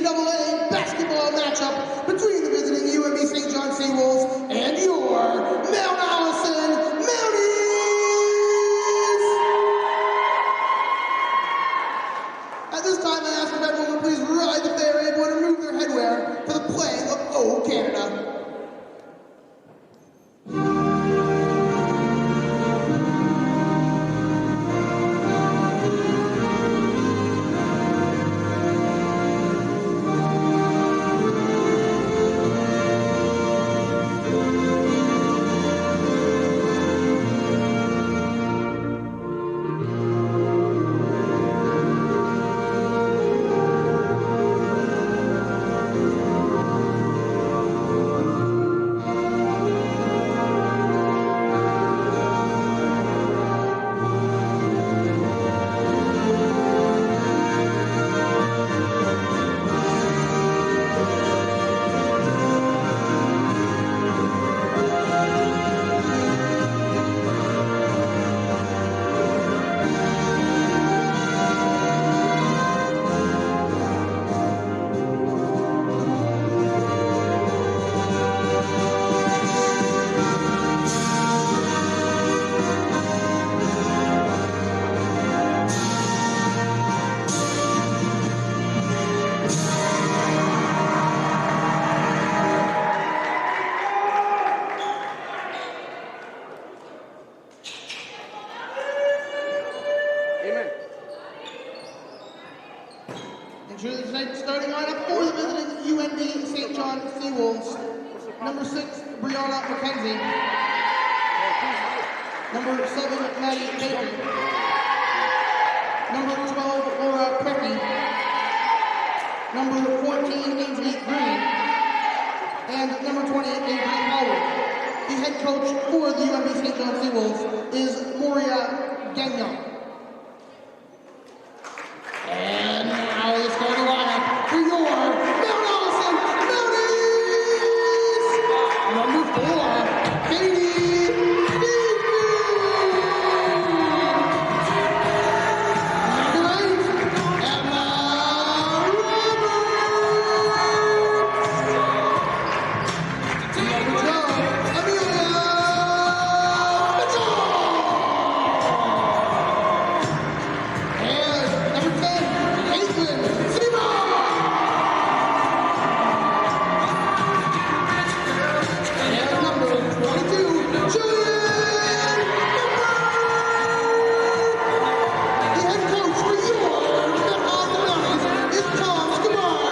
ACAA basketball matchup between the visiting UNBSJ Seawolves and your Mount Allison Mounties! At this time, I ask if everyone would please rise if they are able to remove their headwear for the playing of O Canada. Starting lineup for the visiting UNB St. John Seawolves. Number 6, Brianna McKenzie. Number 7, Maddie Baker. Number 12, Laura Pecky. Number 14, Ainsley Green. And number 20, Avery Howard. The head coach for the UNB St. John Seawolves is Moria Gagnon. And now the starting lineup for your Mount Allison Mounties! Number 4, Katie Stevens. Number 8, Emma Roberts. Number 12, Amelia Mitchell. And number 10, Caitlin Seymour. And number 22, Julian Member. The head coach for your Mount Allison Mounties is Tom Skamar.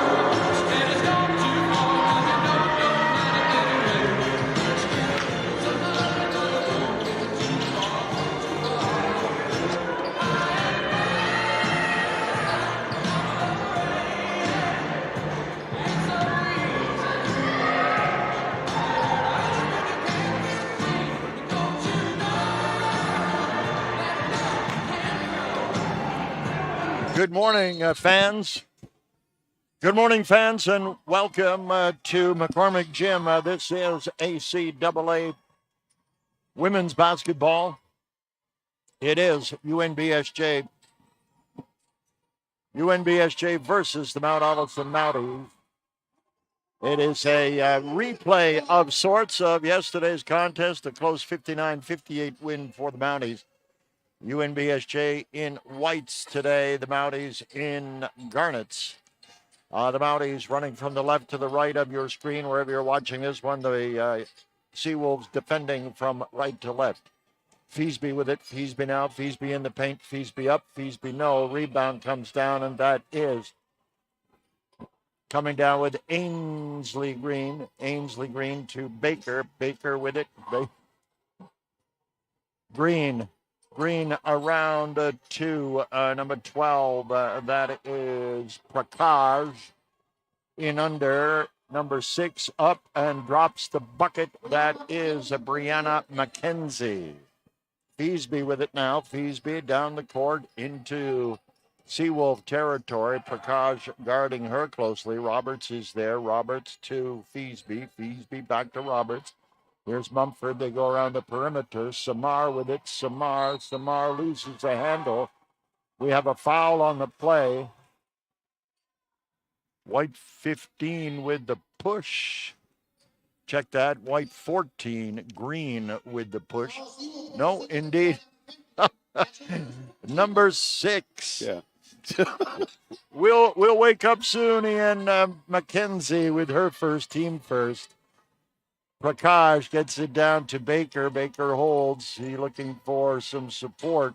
Good morning, fans. Good morning, fans, and welcome to McCormick Gym. This is ACAA women's basketball. It is UNBSJ versus the Mount Allison Mounties. It is a replay of sorts of yesterday's contest, a close 59-58 win for the Mounties. UNBSJ in whites today, the Mounties in garnets. The Mounties running from the left to the right of your screen, wherever you're watching this one. The Seawolves defending from right to left. Feasby with it. Feasby now. Feasby in the paint. Feasby up. Feasby no. Rebound comes down, and that is coming down with Ainsley Green. Ainsley Green to Baker. Baker with it. Green around to number 12. That is Prakash. In under, number 6 up and drops the bucket. That is Brianna McKenzie. Feasby with it now. Feasby down the court into Seawolf territory. Prakash guarding her closely. Roberts is there. Roberts to Feasby. Feasby back to Roberts. Here's Mumford. They go around the perimeter. Samar with it. Samar loses the handle. We have a foul on the play. White 15 with the push. Check that. White 14, green with the push. No, indeed. Number 6. Yeah. We'll wake up soon, Ian. Mackenzie with her first, team first. Prakash gets it down to Baker. Baker holds. He looking for some support.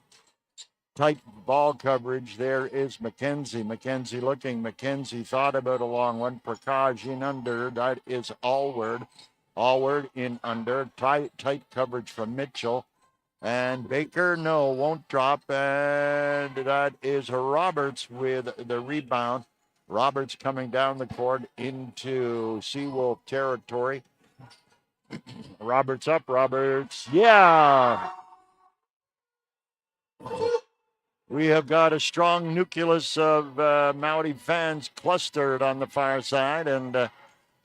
Tight ball coverage. There is Mackenzie. Mackenzie looking. Mackenzie thought about a long one. Prakash in under. That is Allward. Allward in under. Tight coverage from Mitchell. And Baker, no, won't drop. And that is Roberts with the rebound. Roberts coming down the court into Seawolf territory. Roberts up. Roberts. Yeah. We have got a strong nucleus of Mountie fans clustered on the far side and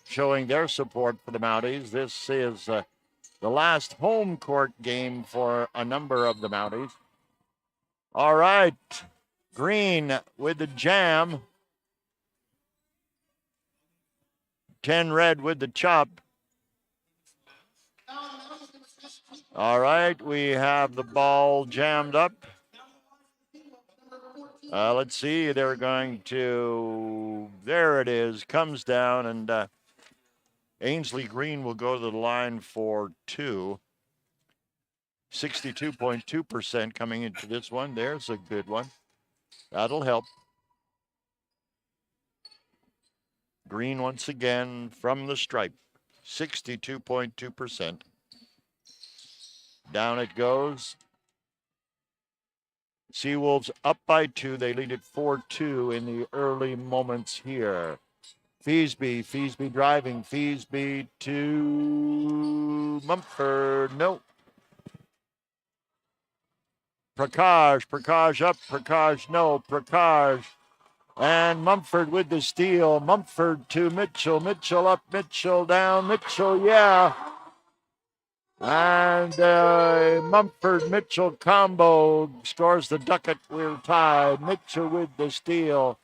showing their support for the Mounties. This is the last home court game for a number of the Mounties. All right. Green with the jam. 10 red with the chop. All right. We have the ball jammed up. Let's see. They're going to. There it is. Comes down and Ainsley Green will go to the line for 2. 62.2% coming into this one. There's a good one. That'll help. Green once again from the stripe. 62.2%. Down it goes. Seawolves up by 2. They lead it 4-2 in the early moments here. Feasby driving. Feasby to Mumford. No. Prakash up. Prakash, no. Prakash. And Mumford with the steal. Mumford to Mitchell. Mitchell up. Mitchell down. Mitchell, yeah. And Mumford-Mitchell combo scores the ducat. We're tied. Mitchell with the steal.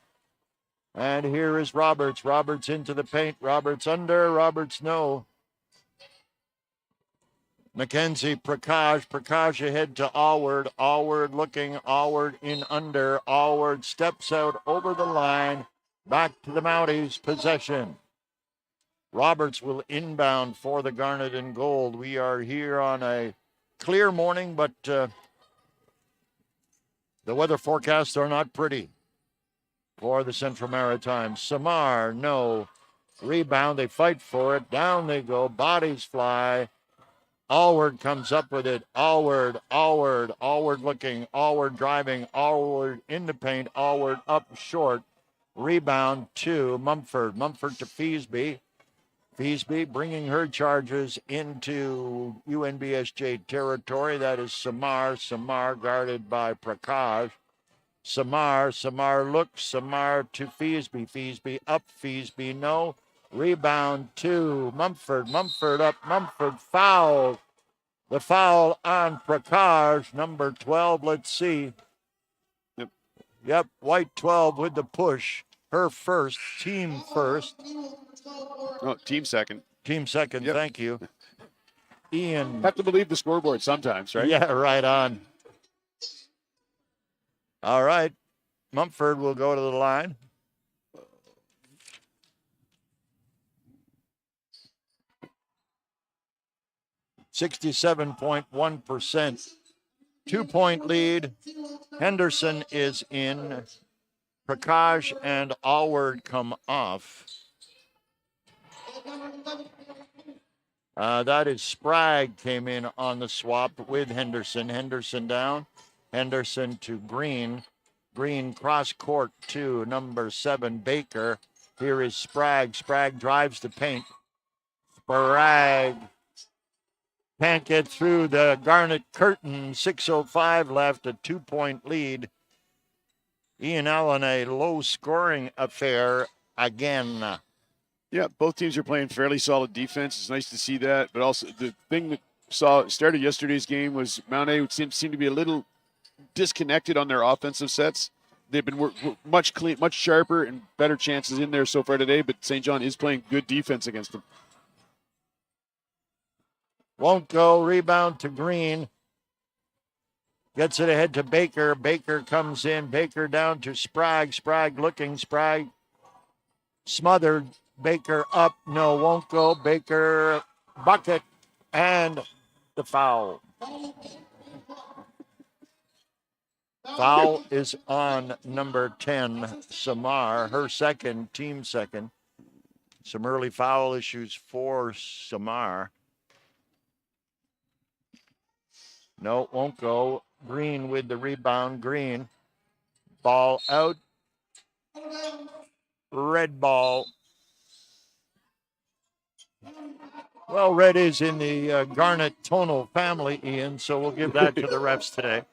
And here is Roberts. Roberts into the paint. Roberts under. Roberts no. Mackenzie, Prakash. Prakash ahead to Allward. Allward looking. Allward in under. Allward steps out over the line. Back to the Mounties. Possession. Roberts will inbound for the Garnet and Gold. We are here on a clear morning, but the weather forecasts are not pretty for the Central Maritime. Samar, no. Rebound, they fight for it. Down they go. Bodies fly. Allward comes up with it. Allward looking. Allward driving. Allward in the paint. Allward up short. Rebound to Mumford. Mumford to Feasby. Feasby bringing her charges into UNBSJ territory. That is Samar. Samar guarded by Prakash. Samar looks. Samar to Feasby. Feasby up. Feasby no. Rebound to Mumford. Mumford up. Mumford foul. The foul on Prakash. Number 12. Let's see. Yep. White 12 with the push. Her first. Team first. Oh, team second. Team second, yep. Thank you. Ian. Have to believe the scoreboard sometimes, right? Yeah, right on. All right. Mumford will go to the line. .1%. 2-point lead. Henderson is in. Prakash and Allward come off. That is Sprague came in on the swap with Henderson. Henderson down. Henderson to Green. Green cross court to number 7, Baker. Here is Sprague. Sprague drives the paint. Sprague can't get through the Garnet curtain. 6:05 left, a 2-point lead. Ian Allen, a low-scoring affair again. Yeah, both teams are playing fairly solid defense. It's nice to see that. But also the thing that started yesterday's game was Mount A seemed to be a little disconnected on their offensive sets. they've been much sharper and better chances in there so far today, but St. John is playing good defense against them. Won't go. Rebound to Green. Gets it ahead to Baker. Baker comes in. Baker down to Sprague. Sprague looking. Sprague smothered. Baker up. No, won't go. Baker bucket and the foul. Foul is on number 10, Samar. Her second, team second. Some early foul issues for Samar. No, won't go. Green with the rebound. Green. Ball out. Red ball. Well, red is in the garnet tonal family, Ian, so we'll give that to the refs today.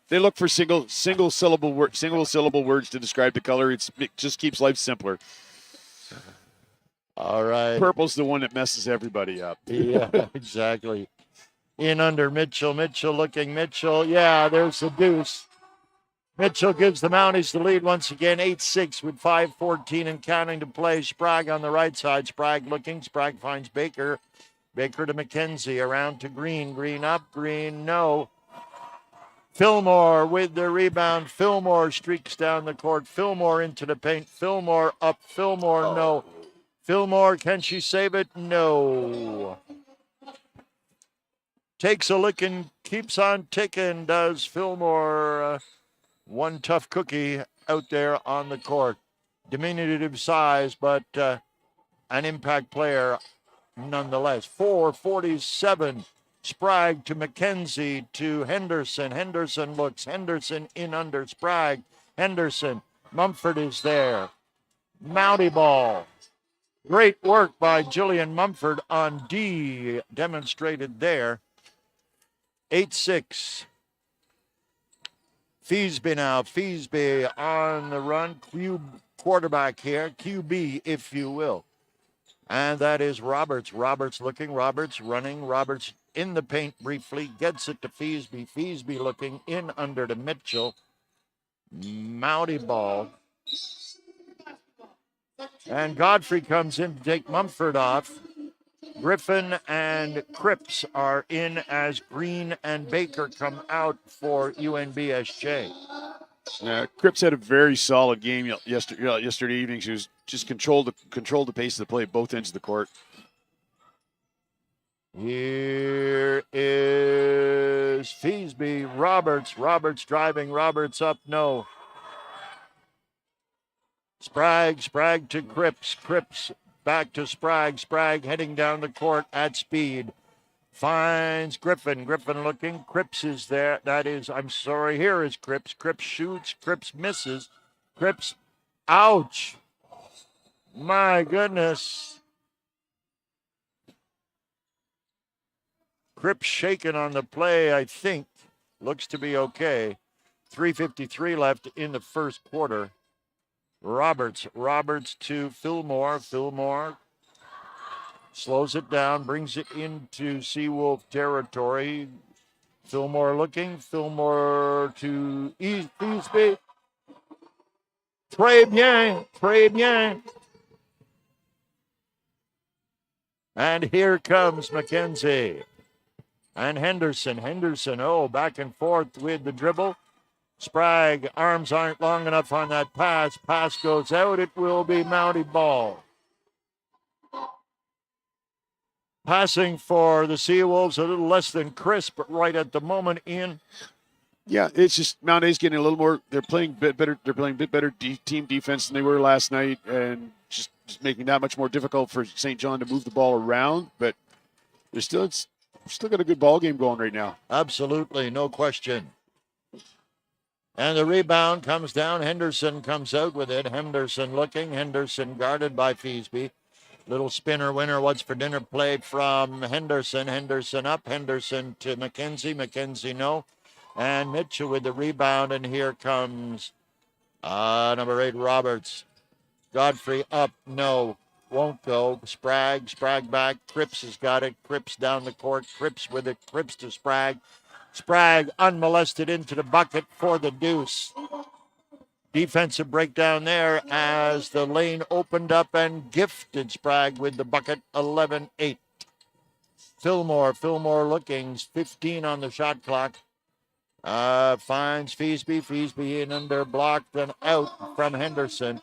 They look for single syllable words to describe the color. It just keeps life simpler. All right. Purple's the one that messes everybody up. Yeah, exactly. In under Mitchell. Mitchell looking. Mitchell. Yeah, there's the deuce. Mitchell gives the Mounties the lead once again, 8-6 with 5:14 and counting to play. Sprague on the right side. Sprague looking. Sprague finds Baker. Baker to McKenzie. Around to Green. Green up. Green no. Fillmore with the rebound. Fillmore streaks down the court. Fillmore into the paint. Fillmore up. Fillmore no. Fillmore, can she save it? No. Takes a lick and keeps on ticking, does Fillmore. One tough cookie out there on the court. Diminutive size, but an impact player nonetheless. 4:47. Sprague to McKenzie to Henderson. Henderson looks. Henderson in under Sprague. Henderson. Mumford is there. Mountie ball. Great work by Jillian Mumford on D, demonstrated there. 8-6. Feesby now. Feesby on the run. Quarterback here. QB, if you will. And that is Roberts. Roberts looking. Roberts running. Roberts in the paint briefly. Gets it to Feesby. Feesby looking in under to Mitchell. Mountie ball. And Godfrey comes in to take Mumford off. Griffin and Cripps are in as Green and Baker come out for UNBSJ. Cripps had a very solid game yesterday evening. She was just controlled the pace of the play at both ends of the court. Here is Feesby. Roberts. Roberts driving. Roberts up. No. Sprague to Cripps. Cripps back to Sprague. Sprague heading down the court at speed. Finds Griffin. Griffin looking. Cripps is there. Here is Cripps. Cripps shoots. Cripps misses. Cripps. Ouch. My goodness. Cripps shaken on the play, I think. Looks to be okay. 3:53 left in the first quarter. Roberts to Fillmore. Fillmore slows it down, brings it into Seawolf territory. Fillmore looking. Fillmore to Eastby. Très bien. And here comes McKenzie. And Henderson, back and forth with the dribble. Sprague, arms aren't long enough on that pass. Pass goes out. It will be Mountie ball. Passing for the Seawolves, a little less than crisp, but right at the moment, Ian. Yeah, it's just Mount A's getting a little more. They're playing a bit better. They're playing a bit better team defense than they were last night, and just making that much more difficult for St. John to move the ball around. But they're still got a good ball game going right now. Absolutely, no question. And the rebound comes down. Henderson comes out with it. Henderson looking. Henderson guarded by Feesby. Little spinner winner. What's for dinner play from Henderson. Henderson up. Henderson to McKenzie. McKenzie no. And Mitchell with the rebound. And here comes number 8, Roberts. Godfrey up. No. Won't go. Sprague back. Cripps has got it. Cripps down the court. Cripps with it. Cripps to Sprague. Sprague unmolested into the bucket for the deuce. Defensive breakdown there as the lane opened up and gifted Sprague with the bucket, 11-8. Fillmore looking, 15 on the shot clock. Finds Feasby in under, blocked and out from Henderson.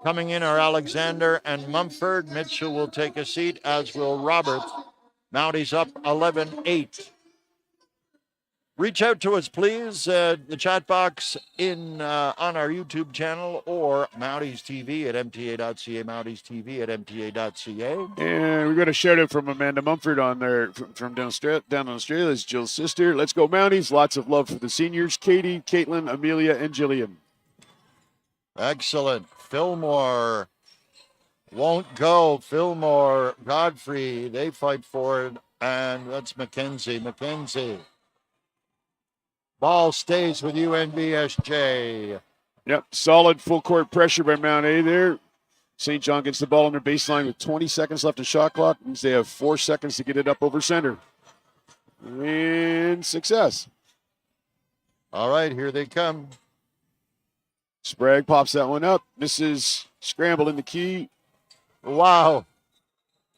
Coming in are Alexander and Mumford. Mitchell will take a seat, as will Roberts. Mounties up 11-8. Reach out to us, please. The chat box on our YouTube channel or Mounties TV at MTA.ca, Mounties TV at MTA.ca. And we got a shout out from Amanda Mumford on there from down in Australia. It's Jill's sister. Let's go, Mounties. Lots of love for the seniors. Katie, Caitlin, Amelia, and Jillian. Excellent. Fillmore won't go. Fillmore, Godfrey, they fight for it. And that's McKenzie. Ball stays with UNBSJ. Yep, solid full court pressure by Mount A there. St. John gets the ball on their baseline with 20 seconds left in shot clock. Means they have 4 seconds to get it up over center. And success. All right, here they come. Sprague pops that one up. Misses scramble in the key. Wow.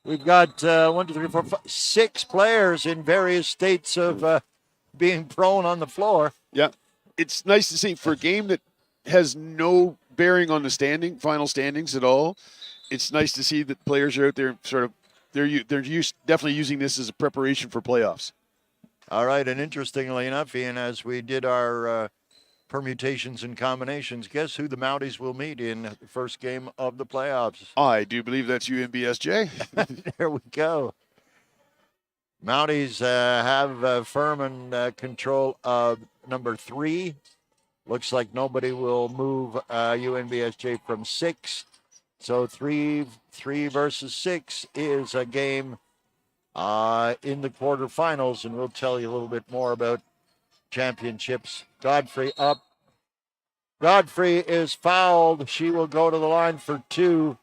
We've got 6 players in various states of being prone on the floor. Yeah. It's nice to see for a game that has no bearing on the final standings at all. It's nice to see that players are out there definitely using this as a preparation for playoffs. All right, and interestingly enough, Ian, as we did our permutations and combinations, guess who the Mounties will meet in the first game of the playoffs? I do believe that's UNBSJ. There we go. Mounties have firm control of number 3. Looks like nobody will move UNBSJ from 6. So 3 versus 6 is a game in the quarterfinals, and we'll tell you a little bit more about championships. Godfrey up. Godfrey is fouled. She will go to the line for 2.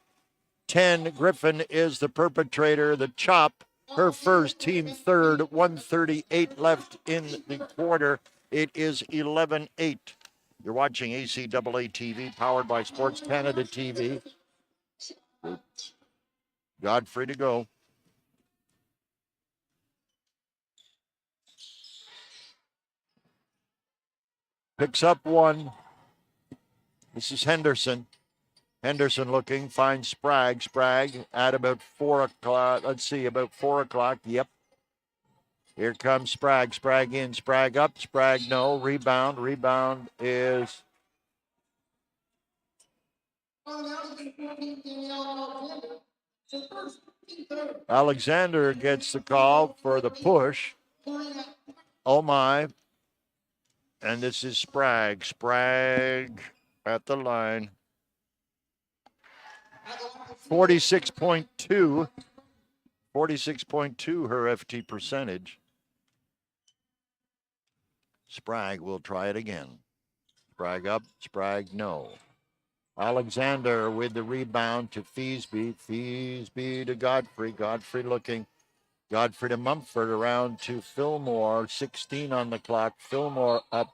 10. Griffin is the perpetrator, the chop. Her first, team third, 1:38 left in the quarter. It is 11-8. You're watching ACAA TV, powered by Sports Canada TV. Godfrey to go. Picks up 1. This is Henderson. Henderson looking, finds Sprague. Sprague at about 4 o'clock. Let's see, about 4 o'clock. Yep. Here comes Sprague. Sprague in, Sprague up. Sprague no. Rebound. Rebound is... Alexander gets the call for the push. Oh, my. And this is Sprague. Sprague at the line. 46.2 her FT percentage. Sprague will try it again. Sprague up, Sprague no. Alexander with the rebound to Feasby. Feasby to Godfrey. Godfrey looking. Godfrey to Mumford, around to Fillmore. 16 on the clock. Fillmore up.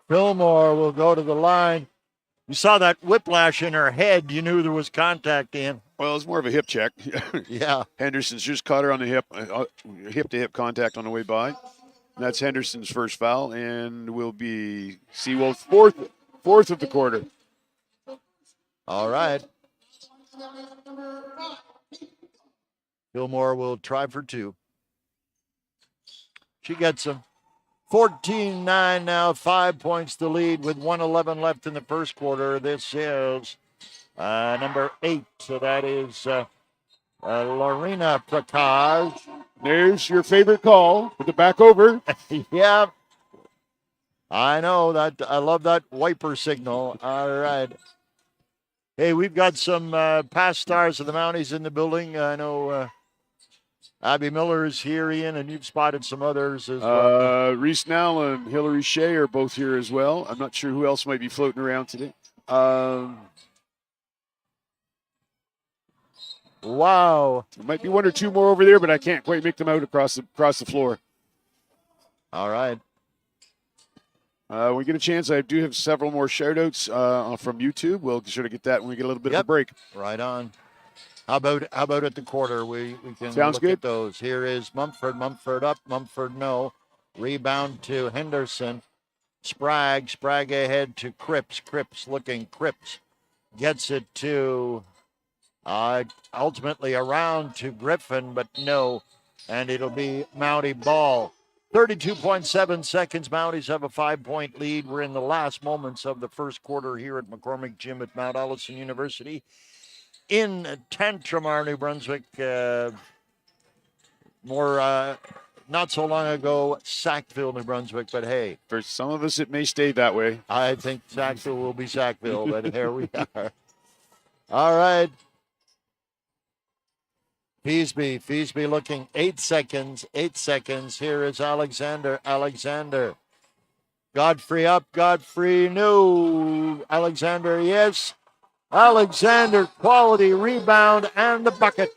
Fillmore will go to the line. You saw that whiplash in her head. You knew there was contact in. Well, it's more of a hip check. Yeah. Henderson's just caught her on the hip-to-hip contact on the way by. That's Henderson's first foul, and will be Seawolf's fourth of the quarter. All right. Fillmore will try for 2. She gets him. 14-9 now, 5 points to lead with 1:11 left in the first quarter. This is number 8. So that is Lorena Prakash. There's your favorite call with the back over. Yeah. I know that. I love that wiper signal. All right. Hey, we've got some past stars of the Mounties in the building. I know Abby Miller is here, Ian, and you've spotted some others as well. Reese Nell and Hillary Shea are both here as well. I'm not sure who else might be floating around today. Wow. There might be 1 or 2 more over there, but I can't quite make them out across the floor. All right. When we get a chance, I do have several more shout-outs from YouTube. We'll sure to get that when we get a little bit of a break. Right on. How about at the quarter? We can Sounds look good. at those. Here is Mumford. Mumford up. Mumford no. Rebound to Henderson. Sprague ahead to Cripps. Cripps looking. Cripps gets it to ultimately around to Griffin, but no. And it'll be Mountie ball. 32.7 seconds. Mounties have a 5-point lead. We're in the last moments of the first quarter here at McCormick Gym at Mount Allison University in Tantramar, New Brunswick. Not so long ago, Sackville, New Brunswick, but hey. For some of us, it may stay that way. I think Sackville will be Sackville, but here we are. All right. Feasby looking 8 seconds. Here is Alexander. Godfrey up, Godfrey, no. Alexander, yes. Alexander, quality rebound and the bucket.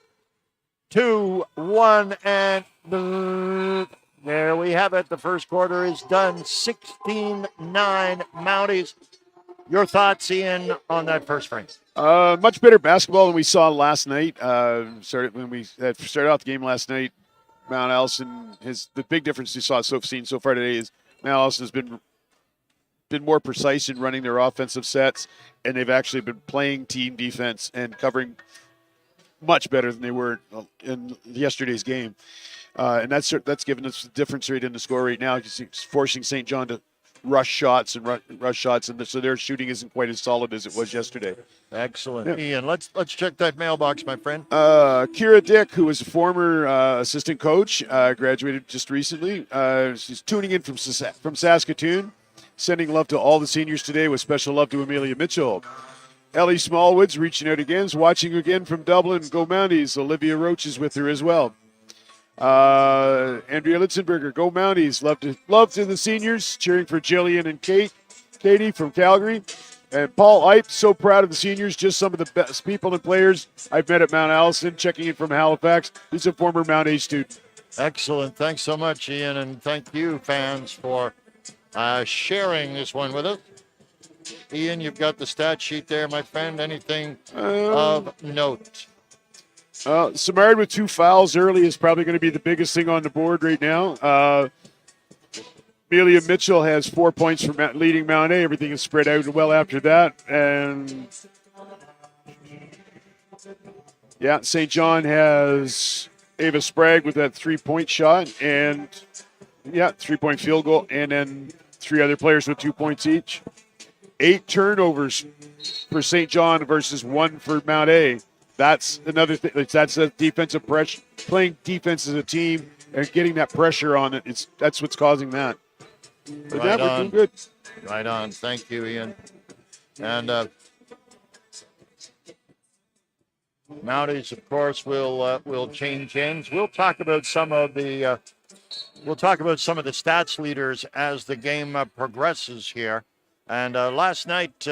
2-1, and there we have it. The first quarter is done. 16-9 Mounties. Your thoughts, Ian, on that first frame? Much better basketball than we saw last night. Started off the game last night. Mount Allison the big difference you seen so far today is Mount Allison has been more precise in running their offensive sets, and they've actually been playing team defense and covering much better than they were in yesterday's game. And that's given us the difference rate in the score right now. It's forcing St. John to rush shots, and so their shooting isn't quite as solid as it was yesterday. Excellent. Yeah. Ian, let's check that mailbox, my friend. Kira Dick, who was a former assistant coach, graduated just recently. She's tuning in from Saskatoon, sending love to all the seniors today with special love to Amelia Mitchell. Ellie Smallwoods reaching out again, is watching again from Dublin. Go Mounties. Olivia Roach is with her as well. Andrea Litzenberger, go Mounties. Love to the seniors, cheering for Jillian and Katie from Calgary. And Paul Ipe, so proud of the seniors, just some of the best people and players I've met at Mount Allison, checking in from Halifax. He's a former Mount A student. Excellent. Thanks so much, Ian, and thank you, fans, for sharing this one with us. Ian, you've got the stat sheet there, my friend. Anything of note? Samard with 2 fouls early is probably going to be the biggest thing on the board right now. Amelia Mitchell has 4 points for leading Mount A. Everything is spread out well after that. And, St. John has Ava Sprague with that 3-point shot. And, 3-point field goal. And then 3 other players with 2 points each. 8 turnovers for St. John versus 1 for Mount A. That's another thing. That's a defensive pressure, playing defense as a team and getting that pressure on it. That's what's causing that. But right we're doing good. Right on. Thank you, Ian. And Mounties, of course, will change ends. We'll talk about some of the stats leaders as the game progresses here. And last night,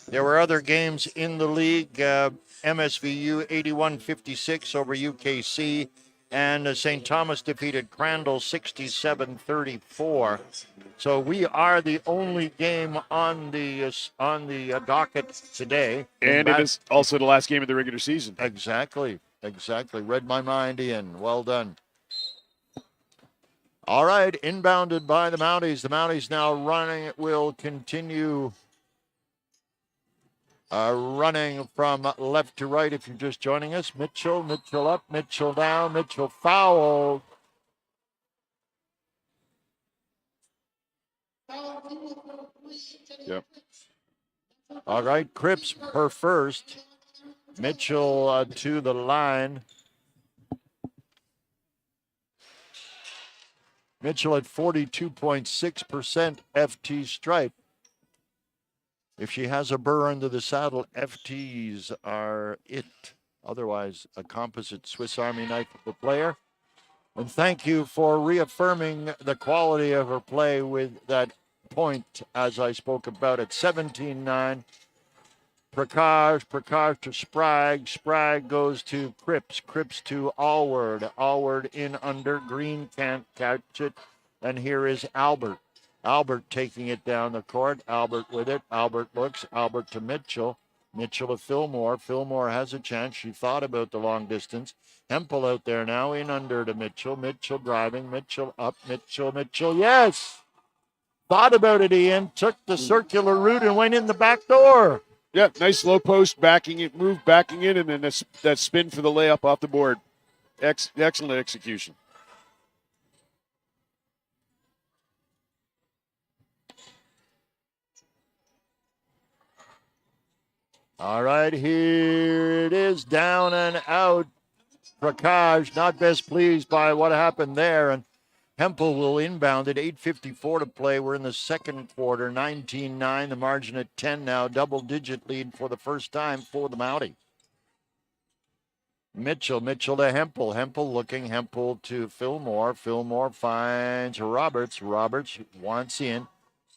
there were other games in the league. MSVU 81-56 over UKC. And St. Thomas defeated Crandall 67-34. So we are the only game on the docket today. And it is also the last game of the regular season. Exactly. Read my mind, Ian. Well done. All right, inbounded by the Mounties. The Mounties now running. It will continue running from left to right if you're just joining us. Mitchell up, Mitchell down, Mitchell fouled. Yep. All right, Cripps her first. Mitchell to the line. Mitchell at 42.6% FT stripe. If she has a burr under the saddle, FTs are it. Otherwise, a composite Swiss Army knife of the player. And thank you for reaffirming the quality of her play with that point, as I spoke about at 17-9. Prakash to Sprague. Sprague goes to Cripps. Cripps to Allward. Allward in under. Green can't catch it. And here is Albert. Albert taking it down the court. Albert with it. Albert looks. Albert to Mitchell. Mitchell to Fillmore. Fillmore has a chance. She thought about the long distance. Hempel out there now, in under to Mitchell. Mitchell driving. Mitchell up. Mitchell. Yes! Thought about it, Ian. Took the circular route and went in the back door. Yeah, nice low post, backing it, move, backing in, and then that spin for the layup off the board. Excellent execution. All right, here it is, down and out. Prakash not best pleased by what happened there, and Hempel will inbound at 8:54 to play. We're in the second quarter, 19-9, the margin at 10 now, double-digit lead for the first time for the Mounties. Mitchell to Hempel. Hempel looking. Hempel to Fillmore. Fillmore finds Roberts. Roberts wants in.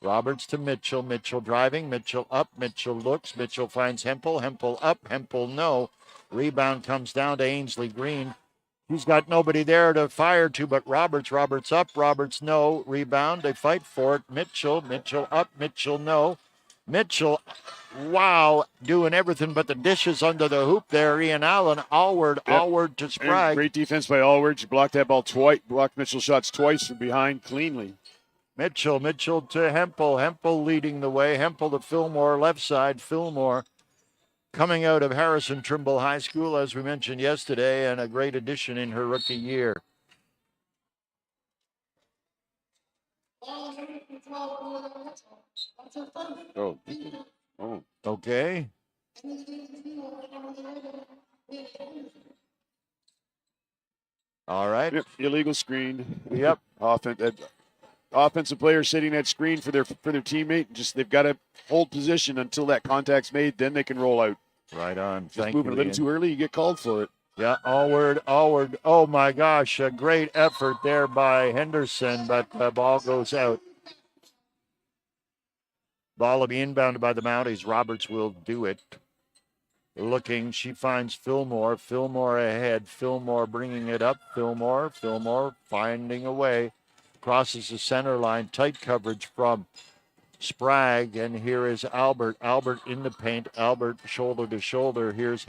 Roberts to Mitchell. Mitchell driving. Mitchell up. Mitchell looks. Mitchell finds Hempel. Hempel up. Hempel no. Rebound comes down to Ainsley Green. He's got nobody there to fire to but Roberts. Roberts up. Roberts no. Rebound. They fight for it. Mitchell up. Mitchell no. Mitchell, wow, doing everything but the dishes under the hoop there. Ian Allen, Allward to Sprague. And great defense by Allward. She blocked that ball twice, blocked Mitchell's shots twice from behind cleanly. Mitchell to Hempel. Hempel leading the way. Hempel to Fillmore, left side. Fillmore coming out of Harrison Trimble High School, as we mentioned yesterday, and a great addition in her rookie year. Oh. Okay. All right. Yep. Illegal screen. Yep. Offensive player sitting at screen for their teammate. Just they've got to hold position until that contact's made. Then they can roll out. Right on. Just moving a little too early, you get called for it. Yeah, Allward. Oh my gosh, a great effort there by Henderson, but the ball goes out. Ball will be inbounded by the Mounties. Roberts will do it. Looking, she finds Fillmore. Fillmore ahead. Fillmore bringing it up. Fillmore finding a way. Crosses the center line. Tight coverage from Sprague. And here is Albert. Albert in the paint. Albert shoulder to shoulder. Here's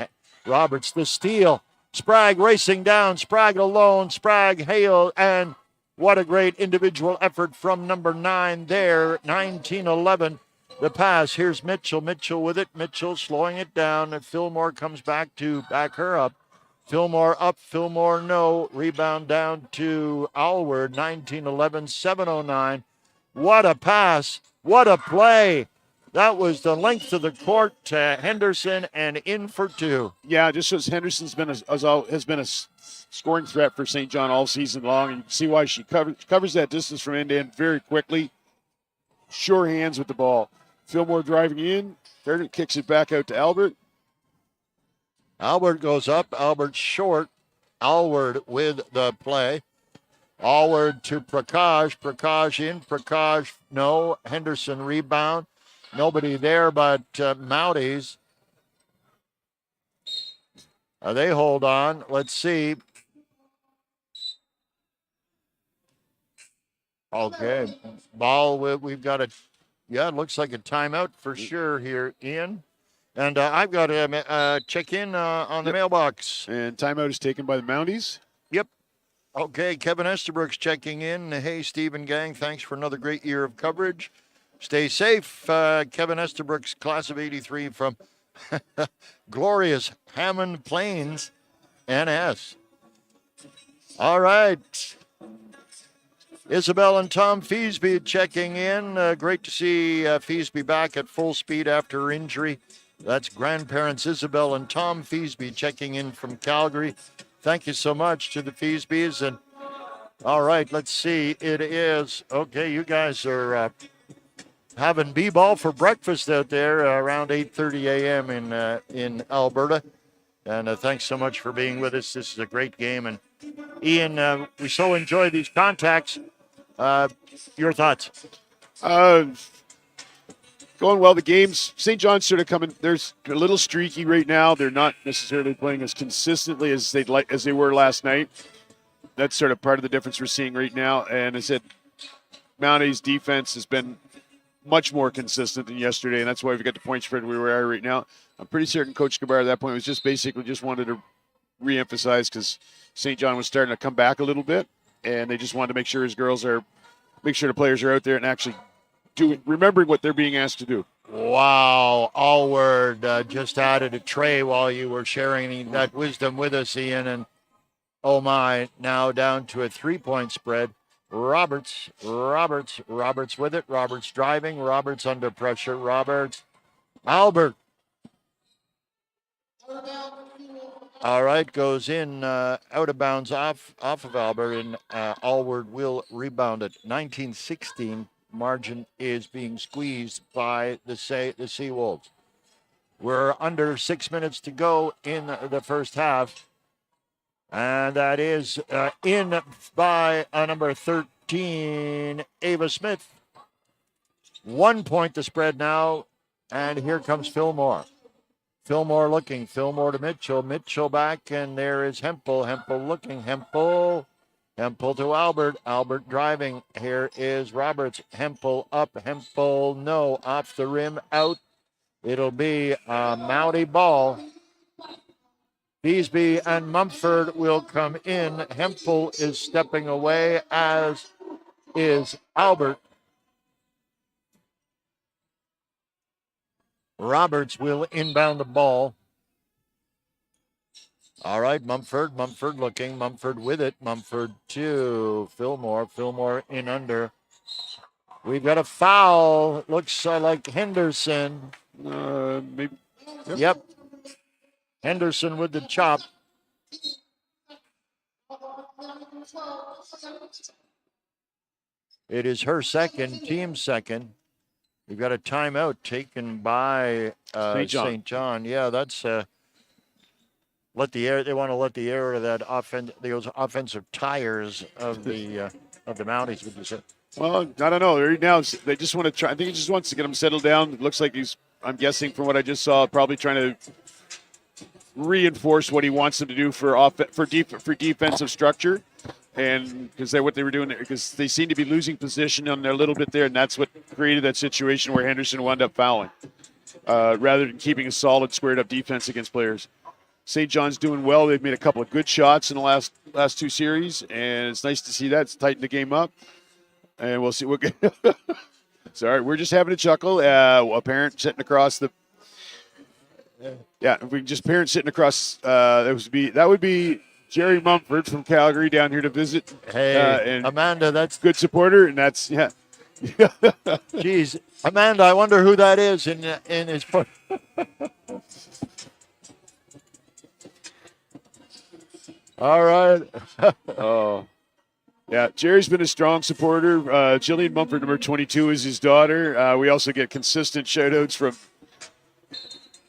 Roberts, the steal. Sprague racing down. Sprague alone. Sprague, Hale, and what a great individual effort from number 9 there. 19-11. The pass. Here's Mitchell. Mitchell with it. Mitchell slowing it down. And Fillmore comes back to back her up. Fillmore up. Fillmore no. Rebound down to Allward. 19-11. 7:09. What a pass. What a play. That was the length of the court to Henderson and in for 2. Yeah, just as Henderson's has been a scoring threat for St. John all season long. And you can see why she covers that distance from end to end very quickly. Sure hands with the ball. Fillmore driving in. Fairden kicks it back out to Albert. Albert goes up. Albert short. Allward with the play. Allward to Prakash. Prakash in. Prakash no. Henderson rebound. Nobody there but Mounties. They hold on. Let's see. Okay. Ball, we've got a, it looks like a timeout for sure here, Ian. And I've got to check in on the mailbox. And timeout is taken by the Mounties. Yep. Okay, Kevin Esterbrook's checking in. Hey, Stephen Gang, thanks for another great year of coverage. Stay safe. Kevin Esterbrook's class of 83 from glorious Hammond Plains, NS. All right. Isabel and Tom Feasby checking in. Great to see Feasby back at full speed after her injury. That's grandparents Isabel and Tom Feasby checking in from Calgary. Thank you so much to the Feasbys. And all right, let's see. It is, okay, you guys are having b-ball for breakfast out there around 8:30 a.m. in Alberta. And thanks so much for being with us. This is a great game. And Ian, we so enjoy these contacts. Your thoughts? Going well. The games, St. John's sort of coming. They're a little streaky right now. They're not necessarily playing as consistently as they were last night. That's sort of part of the difference we're seeing right now. And I said, Mount A's defense has been much more consistent than yesterday, and that's why we've got the point spread where we are right now. I'm pretty certain Coach Cabar at that point was just basically just wanted to re-emphasize because St. John was starting to come back a little bit, and they just wanted to make sure make sure the players are out there and actually remembering what they're being asked to do. Wow, Allward just added a tray while you were sharing that wisdom with us, Ian, and oh my, now down to a 3-point spread. Roberts with it. Roberts driving. Roberts under pressure. Albert. All right, goes in out of bounds off of Albert, and Allward will rebound it. 19-16 margin is being squeezed by the Seawolves. We're under 6 minutes to go in the first half. And that is in by number 13, Ava Smith. 1 point to spread now. And here comes Fillmore. Fillmore looking. Fillmore to Mitchell. Mitchell back. And there is Hempel. Hempel looking. Hempel to Albert. Albert driving. Here is Roberts. Hempel up. Hempel no. Off the rim. Out. It'll be a Mountie ball. Beesby and Mumford will come in. Hempel is stepping away, as is Albert. Roberts will inbound the ball. All right, Mumford looking. Mumford with it. Mumford to Fillmore. Fillmore in under. We've got a foul. Looks like Henderson. Maybe. Yep. Henderson with the chop. It is her second, team second. We've got a timeout taken by St. John. Yeah, that's they want to let the air of that those offensive tires of the Mounties, would you say? Well, I don't know. Right now, they just want to try. I think he just wants to get him settled down. It looks like I'm guessing from what I just saw, probably trying to reinforce what he wants them to do for defensive structure. And because what they were doing, because they seem to be losing position on there a little bit there, and that's what created that situation where Henderson wound up fouling, rather than keeping a solid, squared-up defense against players. St. John's doing well. They've made a couple of good shots in the last two series, and it's nice to see that. It's tightened the game up, and we'll see what. Sorry, we're just having a chuckle. A parent sitting across the. Yeah, if we just parent sitting across, that would be Jerry Mumford from Calgary down here to visit. Hey, and Amanda, that's good supporter, and that's yeah. Geez, Amanda, I wonder who that is in his. All right. Oh, yeah. Jerry's been a strong supporter. Jillian Mumford, number 22, is his daughter. We also get consistent shout-outs from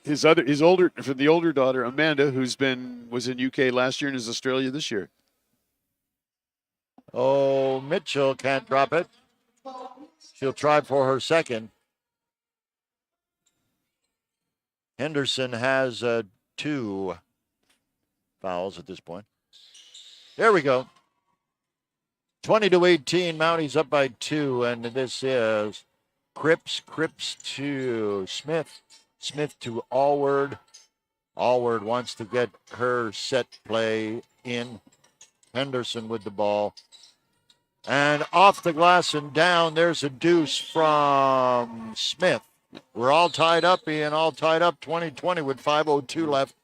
the older daughter, Amanda, was in UK last year and is Australia this year. Oh, Mitchell can't drop it. She'll try for her second. Henderson has 2 fouls at this point. There we go. 20-18, Mounties up by 2, and this is Cripps to Smith. Smith to Allward. Allward wants to get her set play in. Henderson with the ball. And off the glass and down, there's a deuce from Smith. We're all tied up, Ian, 20-20 with 5:02 left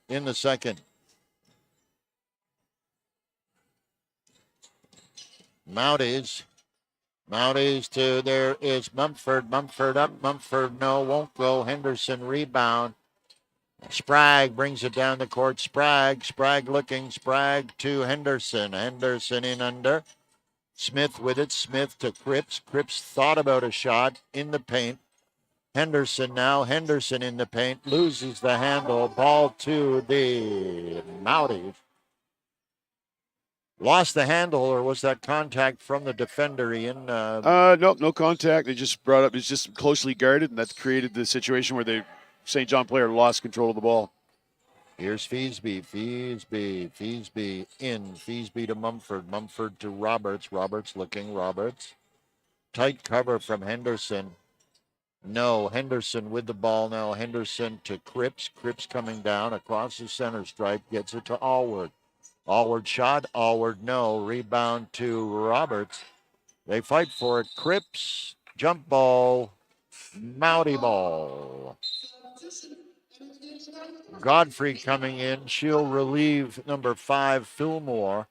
in the second. Mounties to, there is Mumford. Mumford up. Mumford no, won't go. Henderson rebound. Sprague brings it down the court. Sprague looking. Sprague to Henderson. Henderson in under. Smith with it. Smith to Cripps. Cripps thought about a shot in the paint. Henderson now. Henderson in the paint. Loses the handle. Ball to the Mounties. Lost the handle, or was that contact from the defender, Ian? No contact. They just brought up, it's just closely guarded, and that's created the situation where the St. John player lost control of the ball. Here's Feesby in. Feesby to Mumford. Mumford to Roberts. Roberts looking. Roberts Tight cover from Henderson. No, Henderson with the ball now. Henderson to Cripps. Cripps coming down across the center stripe. Gets it to Allward. Allward shot. Allward no. Rebound to Roberts. They fight for it. Cripps. Jump ball. Mounty ball. Godfrey coming in. She'll relieve number 5, Fillmore.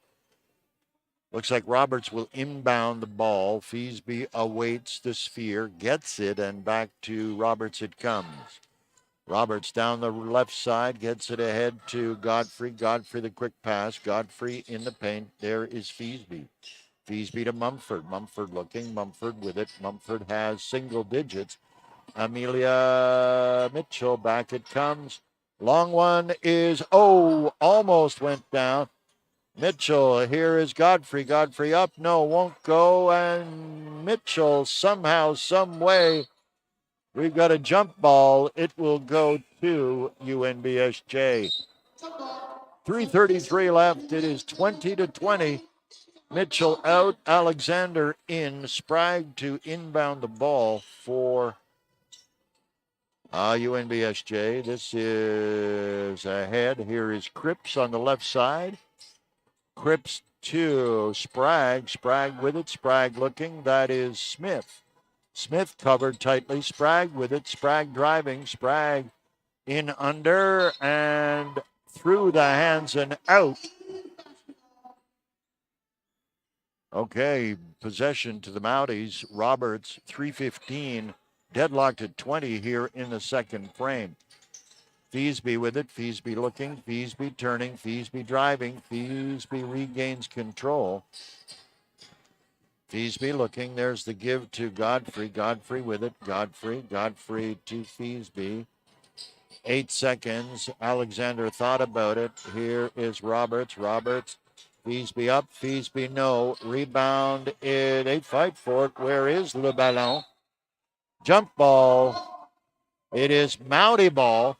Looks like Roberts will inbound the ball. Feasby awaits the sphere, gets it, and back to Roberts it comes. Roberts down the left side, gets it ahead to Godfrey. Godfrey the quick pass. Godfrey in the paint. There is Feasby. Feasby to Mumford. Mumford looking. Mumford with it. Mumford has single digits. Amelia Mitchell, back it comes. Long one is, almost went down. Mitchell, here is Godfrey. Godfrey up, no, won't go. And Mitchell, somehow, some way, we've got a jump ball. It will go to UNBSJ. 3:33 left. It is 20-20. Mitchell out, Alexander in. Sprague to inbound the ball for UNBSJ. This is ahead. Here is Cripps on the left side. Cripps to Sprague. Sprague with it. Sprague looking. That is Smith. Smith covered tightly. Sprague with it. Sprague driving. Sprague in under and through the hands and out. Okay, possession to the Mounties. Roberts, 3:15. Deadlocked at 20 here in the second frame. Feasby with it. Feasby looking. Feasby turning. Feasby driving. Feasby regains control. Feasby looking. There's the give to Godfrey. Godfrey with it. Godfrey. Godfrey to Feasby. 8 seconds. Alexander thought about it. Here is Roberts. Roberts. Feasby up. Feasby no. Rebound. They fight for it. Where is Le Ballon? Jump ball. It is Mounty ball.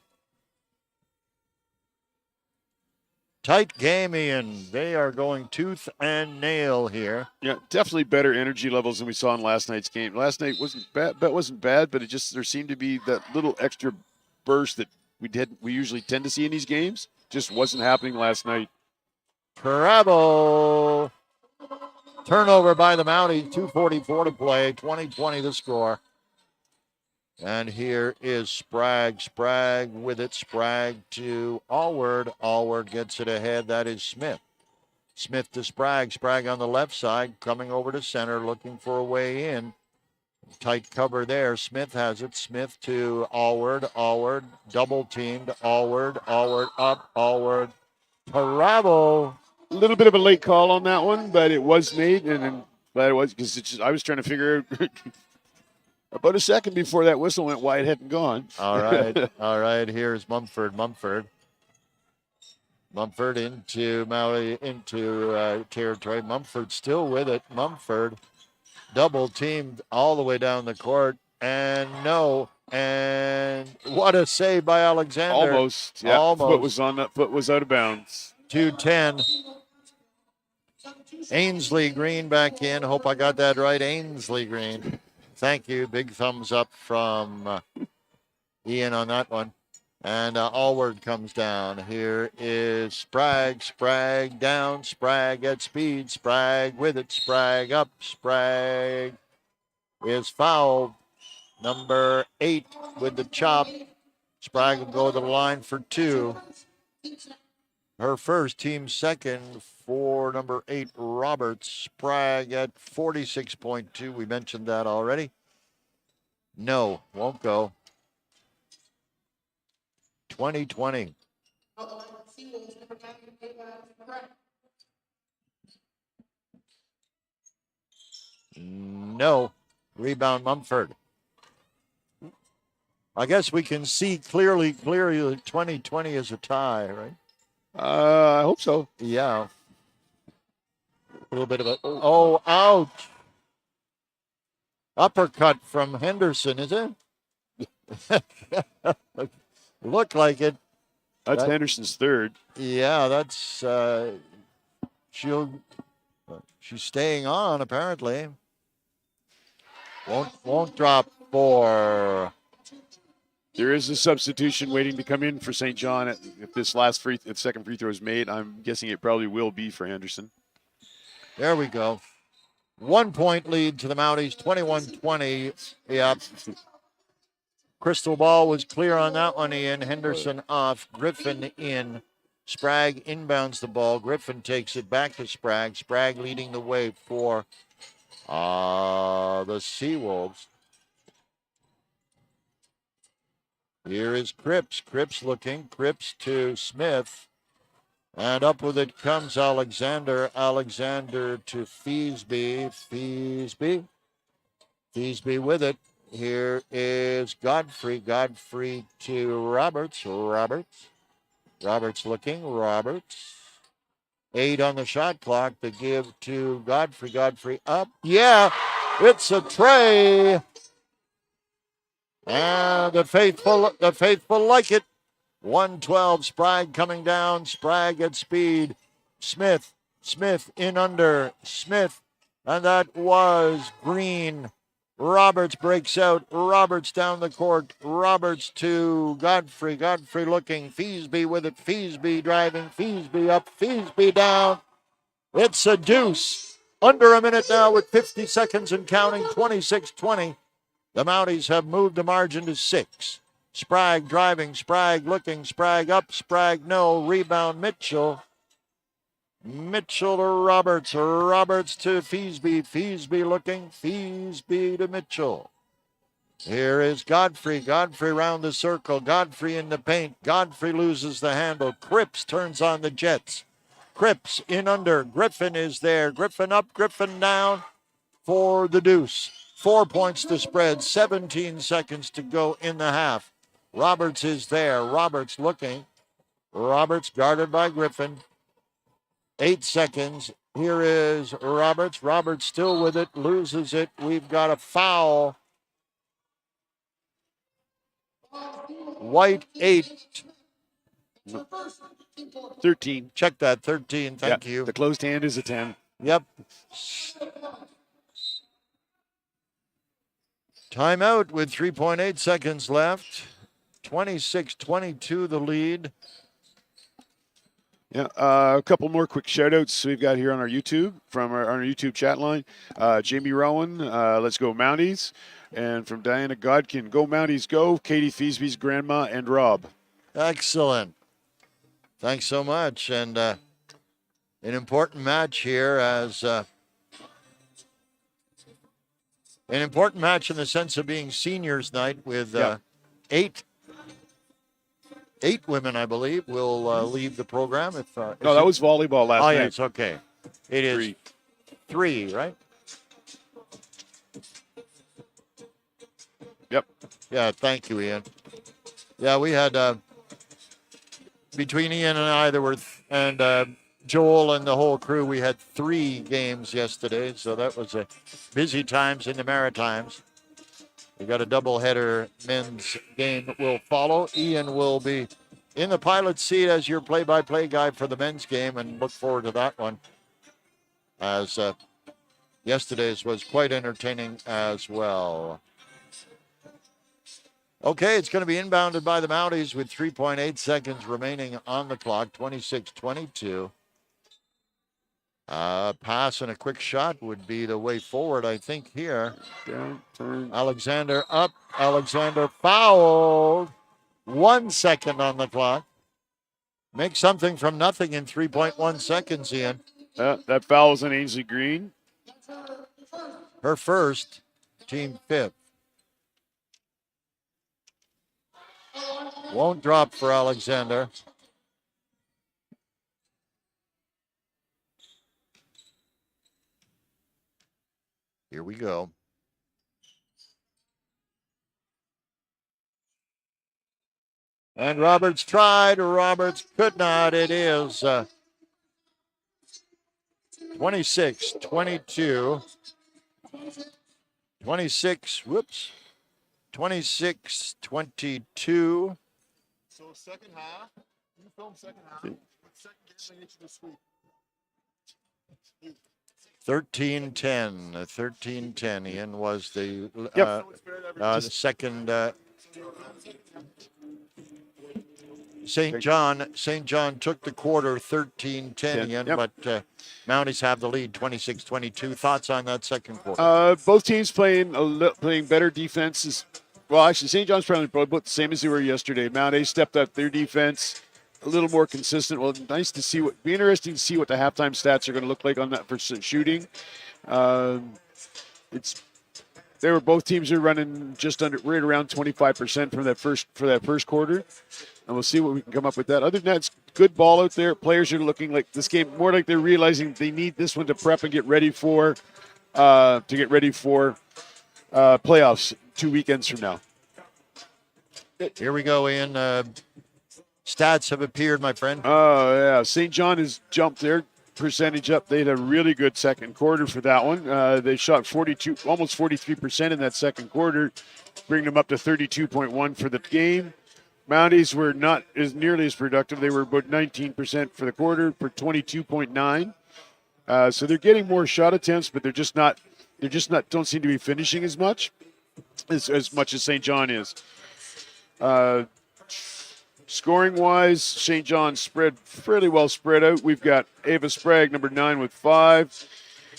Tight game, Ian. They are going tooth and nail here. Yeah, definitely better energy levels than we saw in last night's game. Last night wasn't bad, but it just there seemed to be that little extra burst that we usually tend to see in these games. Just wasn't happening last night. Travel. Turnover by the Mounties. 2:44 to play. 20-20 the score. And here is Sprague. Sprague with it. Sprague to Allward. Allward gets it ahead. That is Smith. Smith to Sprague. Sprague on the left side. Coming over to center. Looking for a way in. Tight cover there. Smith has it. Smith to Allward. Allward double teamed. Allward. Allward up. Allward. Travel. A little bit of a late call on that one, but it was made, and I'm glad it was because I was trying to figure out about a second before that whistle went why it hadn't gone. All right. All right. Here's Mumford. Mumford into Maui, into territory. Mumford still with it. Mumford double teamed all the way down the court. And no. And what a save by Alexander. Almost. Yeah. Almost. Foot was out of bounds. 2:10. Ainsley Green back in. Hope I got that right. Ainsley Green. Thank you. Big thumbs up from Ian on that one. And Allward comes down. Here is Sprague. Sprague down. Sprague at speed. Sprague with it. Sprague up. Sprague is fouled. Number 8 with the chop. Sprague will go to the line for 2. Her first, team second for number 8, Roberts. Sprague at 46.2. We mentioned that already. No, won't go. 20-20. No. Rebound Mumford. I guess we can see clearly that 20-20 is a tie, right? I hope so. Yeah. A little bit of a, ouch. Uppercut from Henderson, is it? Looked like it. That's Henderson's third. Yeah, that's, she's staying on, apparently. Won't drop for. There is a substitution waiting to come in for St. John. If this if second free throw is made, I'm guessing it probably will be for Henderson. There we go. 1 point lead to the Mounties, 21-20. Yep. Crystal ball was clear on that one, Ian. Henderson off, Griffin in. Sprague inbounds the ball. Griffin takes it back to Sprague. Sprague leading the way for the Seawolves. Here is Cripps. Cripps looking. Cripps to Smith. And up with it comes Alexander. Alexander to Feasby. Feasby with it. Here is Godfrey. Godfrey to Roberts. Roberts looking. Roberts. 8 on the shot clock. The give to Godfrey. Godfrey up. Yeah, it's a tray. And the faithful like it. 112. Sprague coming down. Sprague at speed. Smith in under. Smith. And that was Green. Roberts breaks out. Roberts down the court. Roberts to Godfrey. Godfrey looking. Feasby with it. Feasby driving. Feasby up. Feasby down. It's a deuce. Under a minute now with 50 seconds and counting. 26-20. The Mounties have moved the margin to 6. Sprague driving. Sprague looking. Sprague up. Sprague no. Rebound Mitchell. Mitchell to Roberts. Roberts to Feasby. Feasby looking. Feasby to Mitchell. Here is Godfrey. Godfrey round the circle. Godfrey in the paint. Godfrey loses the handle. Cripps turns on the Jets. Cripps in under. Griffin is there. Griffin up. Griffin down for the deuce. 4 points to spread. 17 seconds to go in the half. Roberts is there. Roberts looking. Roberts guarded by Griffin. 8 seconds. Here is Roberts. Roberts still with it. Loses it. We've got a foul. White 8. 13. Check that. 13. Thank you. The closed hand is a 10. Yep. Timeout with 3.8 seconds left. 26-22 the lead. Yeah, a couple more quick shout-outs we've got here on our YouTube, from our YouTube chat line. Jamie Rowan, let's go Mounties. And from Diana Godkin, go Mounties, go. Katie Feasby's grandma and Rob. Excellent. Thanks so much. And an important match here as an important match in the sense of being seniors night with eight women, I believe, will leave the program. If no, that was volleyball last night. Oh, yes, okay. It is 3, right? Yep. Yeah, thank you, Ian. Yeah, we had, between Ian and I, and Joel and the whole crew, we had 3 games yesterday, so that was a busy times in the Maritimes. We got a doubleheader men's game that will follow. Ian will be in the pilot seat as your play-by-play guy for the men's game, and look forward to that one, as yesterday's was quite entertaining as well. Okay, it's going to be inbounded by the Mounties with 3.8 seconds remaining on the clock, 26-22. Pass and a quick shot would be the way forward, I think, here. Alexander up. Alexander fouled. 1 second on the clock. Make something from nothing in 3.1 seconds, Ian. That foul is on Ainsley Green. Her first, team 5th. Won't drop for Alexander. Here we go. And Roberts tried. Roberts could not. It is 26-22. 26-22. So second half, you film second half. Second game, I get you to sweep. 13-10. 13-10. Ian was the Yep. the second. St. John took the quarter 13-10, Ian, Yep. but Mounties have the lead 26-22. Thoughts on that second quarter? Both teams playing better defenses. Well, actually, St. John's probably about the same as they were yesterday. Mount A stepped up their defense a little more consistent. Well, nice to see be interesting to see what the halftime stats are going to look like on that for shooting. Both teams are running just under right around 25% for that first quarter, and we'll see what we can come up with that. Other than that, it's good ball out there. Players are looking like this game more like they're realizing they need this one to prep and get ready for playoffs 2 weekends from now. Here we go, Ian. Stats have appeared, my friend. Oh, yeah. St. John has jumped their percentage up. They had a really good second quarter for that one. They shot almost 43% in that second quarter, bringing them up to 32.1 for the game. Mounties were not as nearly as productive. They were about 19% for the quarter for 22.9. So they're getting more shot attempts, but they're just not don't seem to be finishing as much as St. John is. Scoring wise, St. John's fairly well spread out. We've got Ava Sprague, number 9 with 5.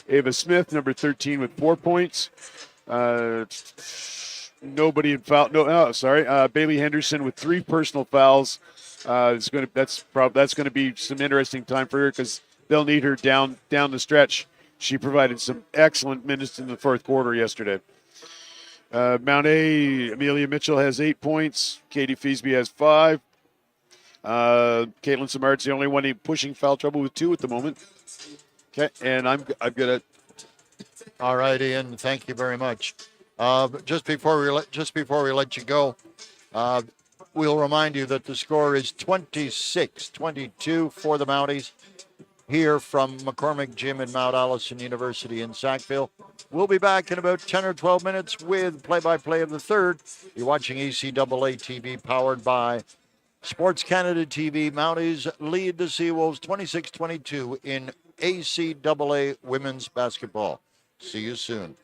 Ava Smith, number 13 with 4 points. Nobody in foul. Bailey Henderson with 3 personal fouls. That's going to be some interesting time for her because they'll need her down the stretch. She provided some excellent minutes in the fourth quarter yesterday. Mount A, Amelia Mitchell has 8 points. Katie Feasby has 5. Caitlin Samart's the only one pushing foul trouble with 2 at the moment. Okay, and I'm good at. All right, Ian. Thank you very much. Just before we let you go, we'll remind you that the score is 26-22 for the Mounties here from McCormick Gym and Mount Allison University in Sackville. We'll be back in about 10 or 12 minutes with play-by-play of the third. You're watching ACAA TV powered by Sports Canada TV. Mounties lead the Seawolves 26-22 in ACAA women's basketball. See you soon.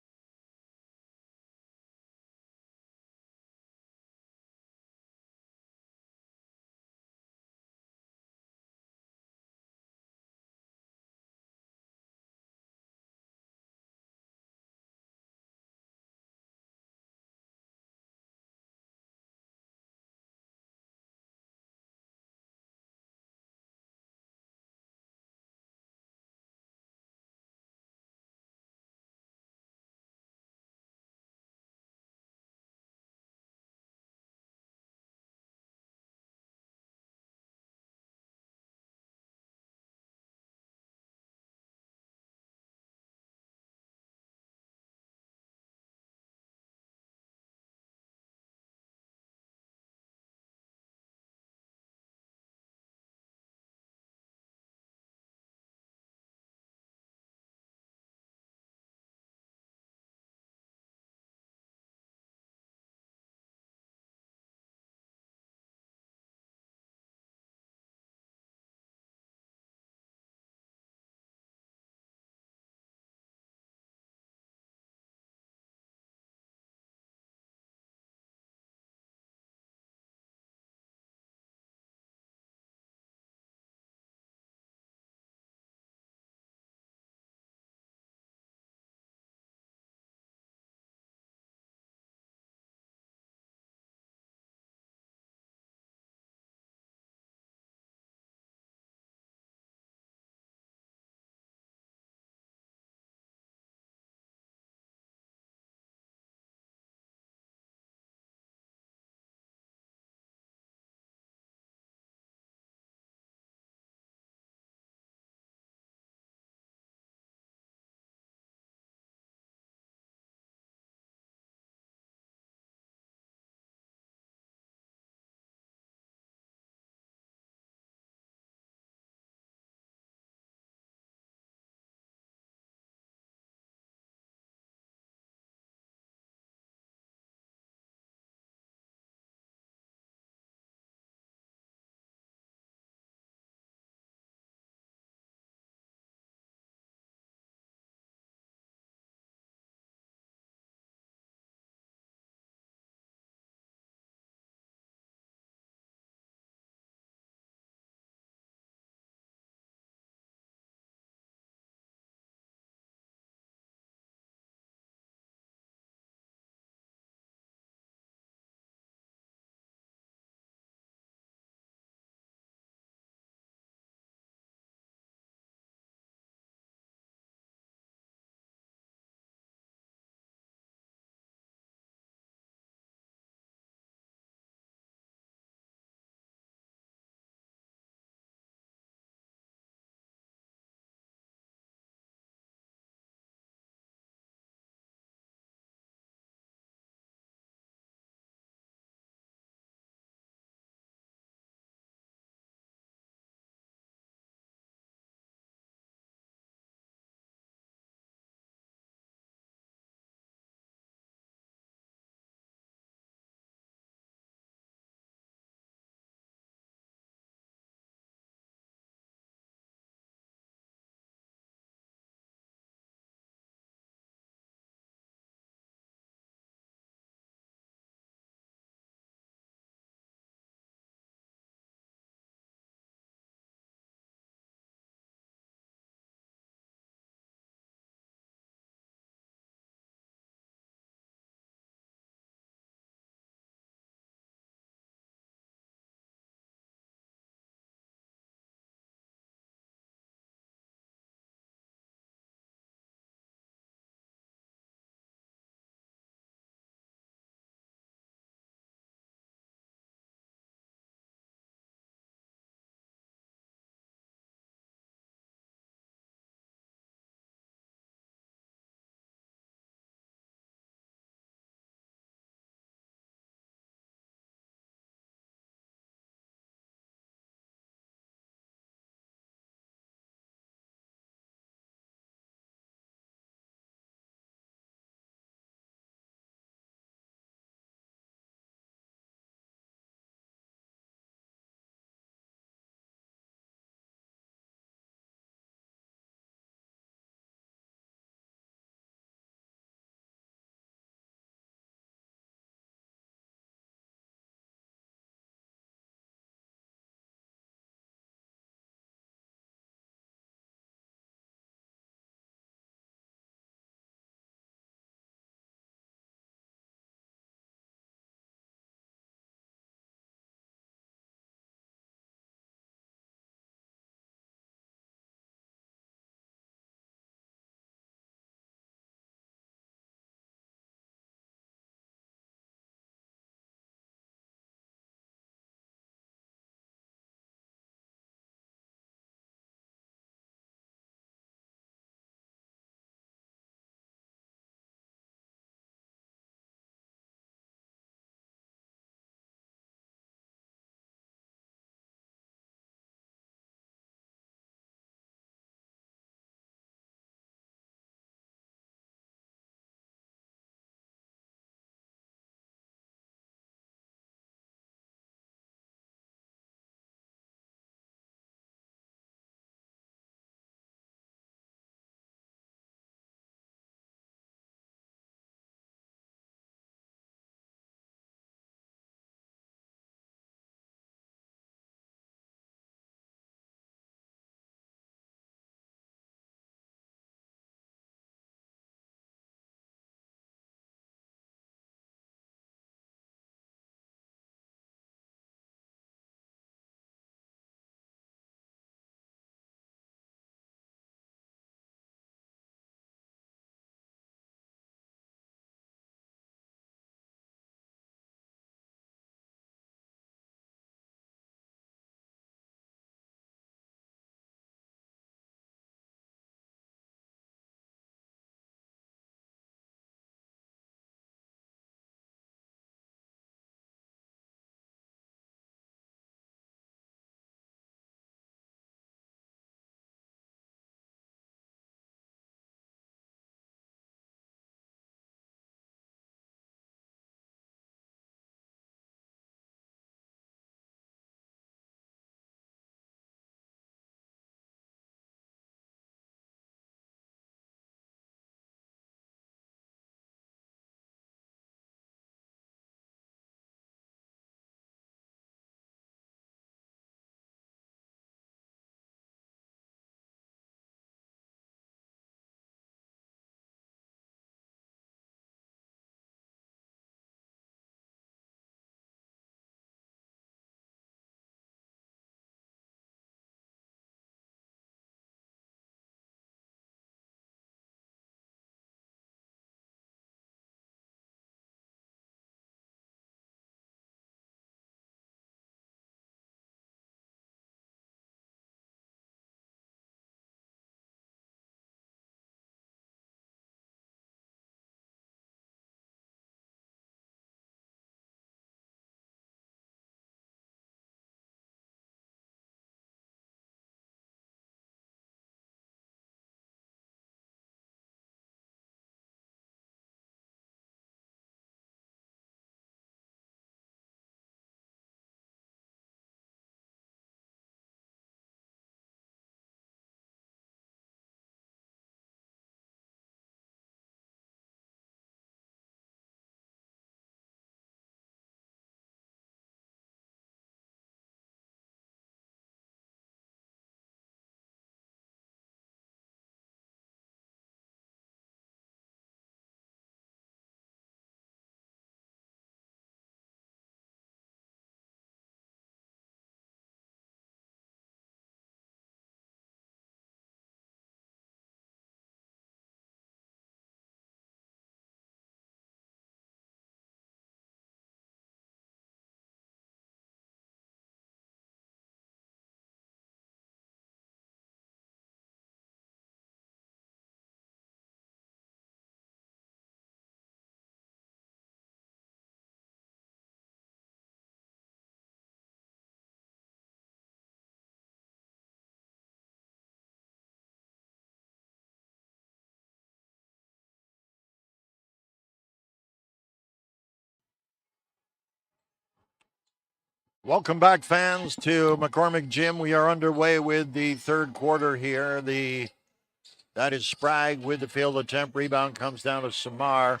Welcome back, fans, to McCormick Gym. We are underway with the third quarter here. That is Sprague with the field attempt. Rebound comes down to Samar.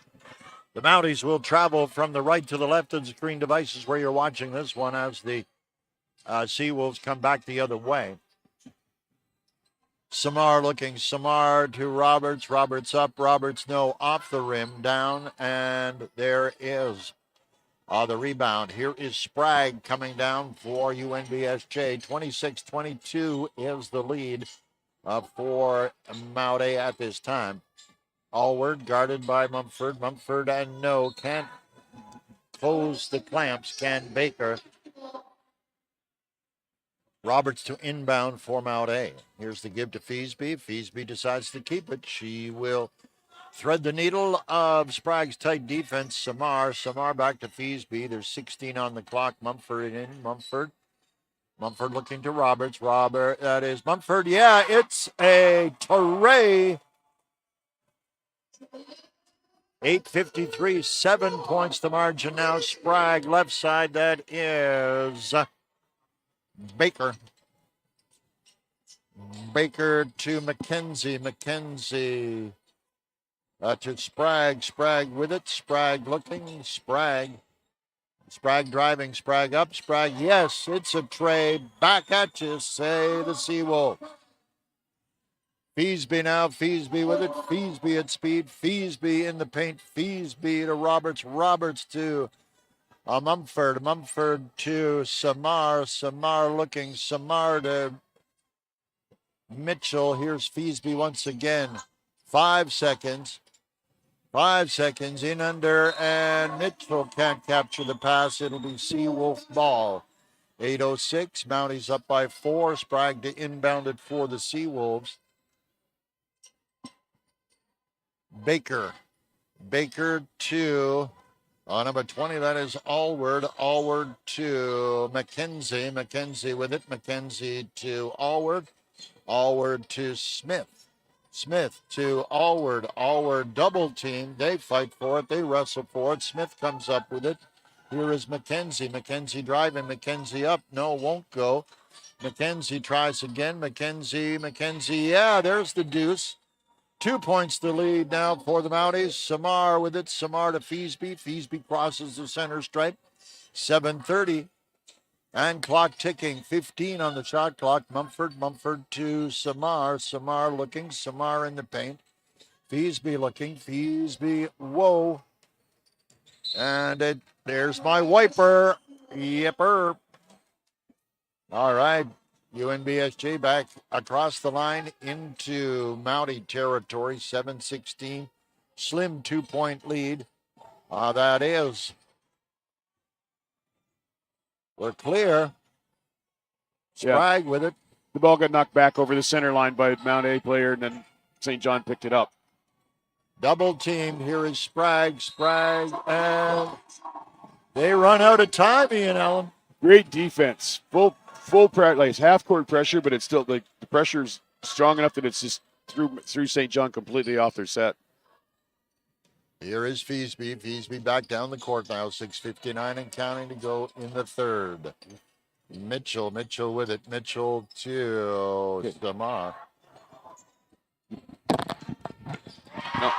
The Mounties will travel from the right to the left of the screen devices where you're watching this one as the Seawolves come back the other way. Samar looking. Samar to Roberts. Roberts up. Roberts no. Off the rim. Down. And there is the rebound. Here is Sprague coming down for UNBSJ. 26-22 is the lead for Mount A at this time. Allward guarded by Mumford. Mumford and no. Can't close the clamps. Can Baker. Roberts to inbound for Mount A. Here's the give to Feasby. Feasby decides to keep it. She will thread the needle of Sprague's tight defense. Samar back to Feasby. There's 16 on the clock. Mumford in. Mumford looking to Roberts. That is Mumford. Yeah, it's a Torrey. 8:53, 7 points the margin now. Sprague left side. That is Baker. Baker to McKenzie. McKenzie to Sprague. Sprague with it. Sprague looking. Sprague driving. Sprague up. Sprague. Yes, it's a tray. Back at you, say the Seawolf. Feasby now. Feasby with it. Feasby at speed. Feasby in the paint. Feasby to Roberts. Roberts to Mumford. Mumford to Samar. Samar looking. Samar to Mitchell. Here's Feasby once again. 5 seconds. 5 seconds in under, and Mitchell can't capture the pass. It'll be Seawolf ball. 8:06. Mounties up by 4. Sprague to inbound it for the Seawolves. Baker. Baker to number 20. That is Allward. Allward to McKenzie. McKenzie with it. McKenzie to Allward. Allward to Smith. Smith to Allward. Allward double team. They fight for it. They wrestle for it. Smith comes up with it. Here is McKenzie. McKenzie driving. McKenzie up. No, won't go. McKenzie tries again. McKenzie. Yeah, there's the deuce. 2 points the lead now for the Mounties. Samar with it. Samar to Feasby. Feasby crosses the center stripe. 7:30. And clock ticking. 15 on the shot clock. Mumford to Samar. Samar looking. Samar in the paint. Feasby looking. Feasby. Whoa. And there's my wiper. Yepper. All right. UNBSJ back across the line into Mountie territory. 7-16. Slim 2-point lead. That is. We're clear. Sprague with it. The ball got knocked back over the center line by a Mount A player, and then St. John picked it up. Double team. Here is Sprague, and they run out of time, Ian Allen. Great defense. Full pressure, like it's half court pressure, but it's still like the pressure's strong enough that it's just threw St. John completely off their set. Here is Feasby. Feasby back down the court now. 6:59 and counting to go in the third. Mitchell with it. Mitchell to Samar. No.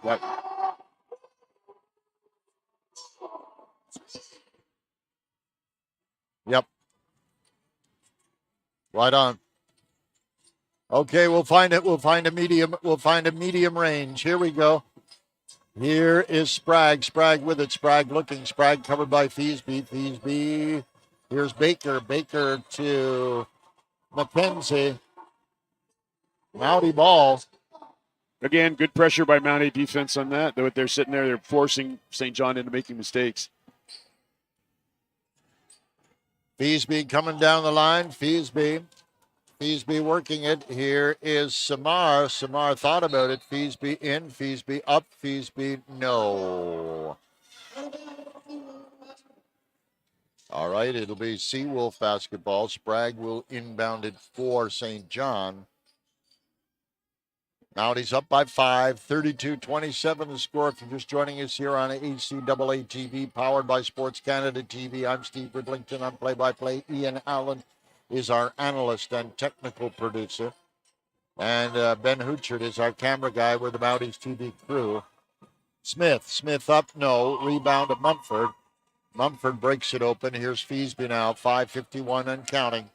What? Yep. Right on. Okay, we'll find it. We'll find a medium range. Here we go. Here is Sprague. Sprague with it. Sprague looking. Sprague covered by Feasby. Feasby. Here's Baker. Baker to McKenzie. Mountie ball. Again, good pressure by Mount A defense on that. They're sitting there. They're forcing St. John into making mistakes. Feasby coming down the line. Feasby working it. Here is Samar. Samar thought about it. Feasby in. Feasby up. Feasby no. All right, it'll be Seawolf basketball. Sprague will inbound it for St. John. Mounties up by 5, 32-27 the score. If you're just joining us here on ACAA TV, powered by Sports Canada TV, I'm Steve Ridlington. I'm play-by-play. Ian Allen is our analyst and technical producer. And Ben Hoochard is our camera guy. We're the Mounties TV crew. Smith up, no. Rebound to Mumford. Mumford breaks it open. Here's Feasby now, 5:51 and counting.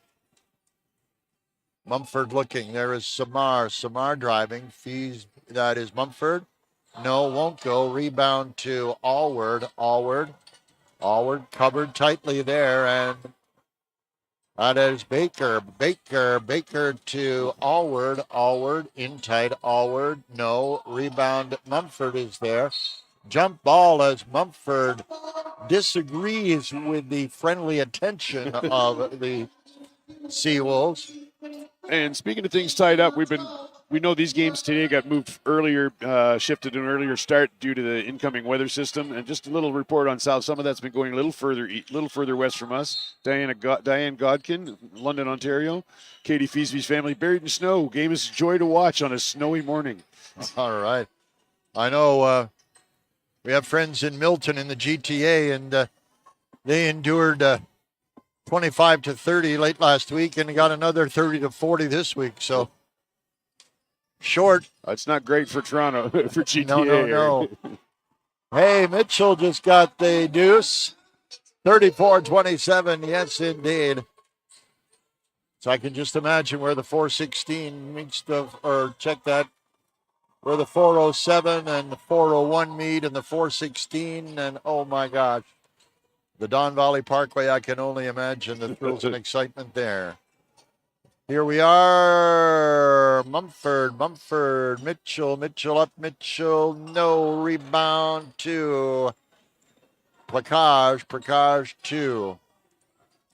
Mumford looking. There is Samar. Samar driving. That is Mumford. No, won't go. Rebound to Allward. Allward covered tightly there. And that is Baker. Baker to Allward. Allward in tight. Allward. No. Rebound. Mumford is there. Jump ball as Mumford disagrees with the friendly attention of the Seawolves. And speaking of things tied up, we know these games today got moved earlier, shifted to an earlier start due to the incoming weather system. And just a little report on South. Some of that's been going a little further west from us. Diane Godkin, London, Ontario. Katie Feasby's family buried in snow. Game is a joy to watch on a snowy morning. All right. I know we have friends in Milton in the GTA, and they endured 25-30 late last week and got another 30-40 this week. So short. It's not great for Toronto, for GTA. No. Hey, Mitchell just got the deuce. 34-27. Yes, indeed. So I can just imagine where the 416 meets check that, where the 407 and the 401 meet and the 416. And oh my gosh. The Don Valley Parkway, I can only imagine the thrills and excitement there. Here we are. Mumford, Mitchell up, Mitchell, no. Rebound to Placage to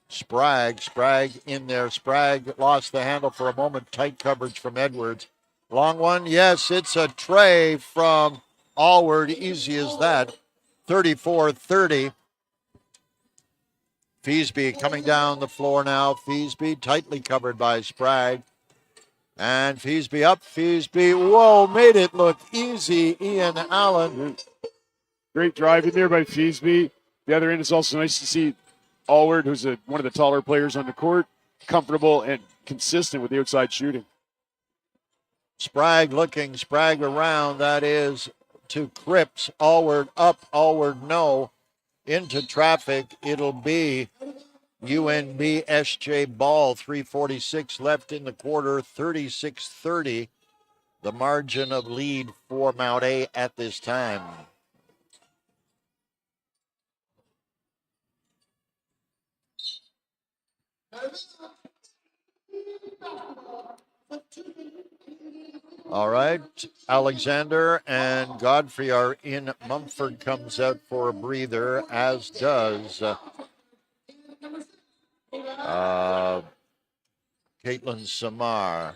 Spragg in there. Spragg lost the handle for a moment. Tight coverage from Edwards. Long one, yes, it's a tray from Allward. Easy as that. 34-30. Feasby coming down the floor now. Feasby tightly covered by Spragg. And Feasby up. Whoa, made it look easy. Ian Allen. Great drive in there by Feasby. The other end, it's also nice to see Allward, who's one of the taller players on the court, comfortable and consistent with the outside shooting. Spragg looking. Spragg around. That is to Cripps. Allward up. Allward no. Into traffic, it'll be UNBSJ ball. 3:46 left in the quarter, 36-30. The margin of lead for Mount A at this time. All right, Alexander and Godfrey are in. Mumford comes out for a breather, as does Caitlin Samar.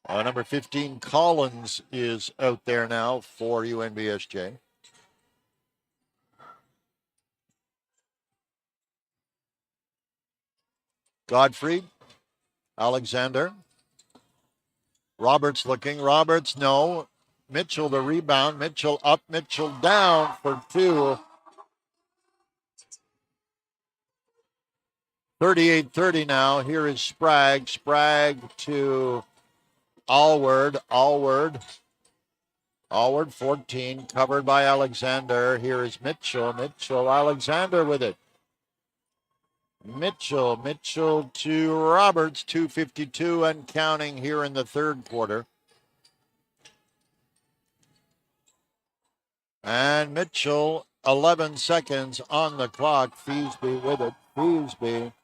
Number 15, Collins, is out there now for UNBSJ. Godfrey, Alexander. Roberts looking. Roberts, no. Mitchell the rebound. Mitchell up, Mitchell down for two. 38-30 now. Here is Spragg. Spragg to Allward. Allward 14, covered by Alexander. Here is Mitchell. Alexander with it. Mitchell to Roberts, 2:52 and counting here in the third quarter. And Mitchell, 11 seconds on the clock. Feasby with it. Feasby.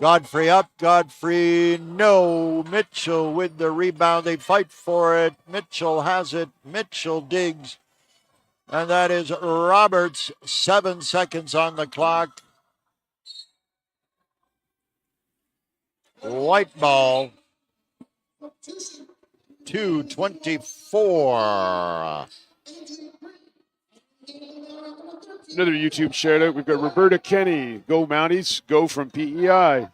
Godfrey up. Godfrey, no. Mitchell with the rebound. They fight for it. Mitchell has it. Mitchell digs. And that is Roberts, 7 seconds on the clock. White ball, 2:24. Another YouTube shout out. We've got Roberta Kenny. Go Mounties. Go from PEI.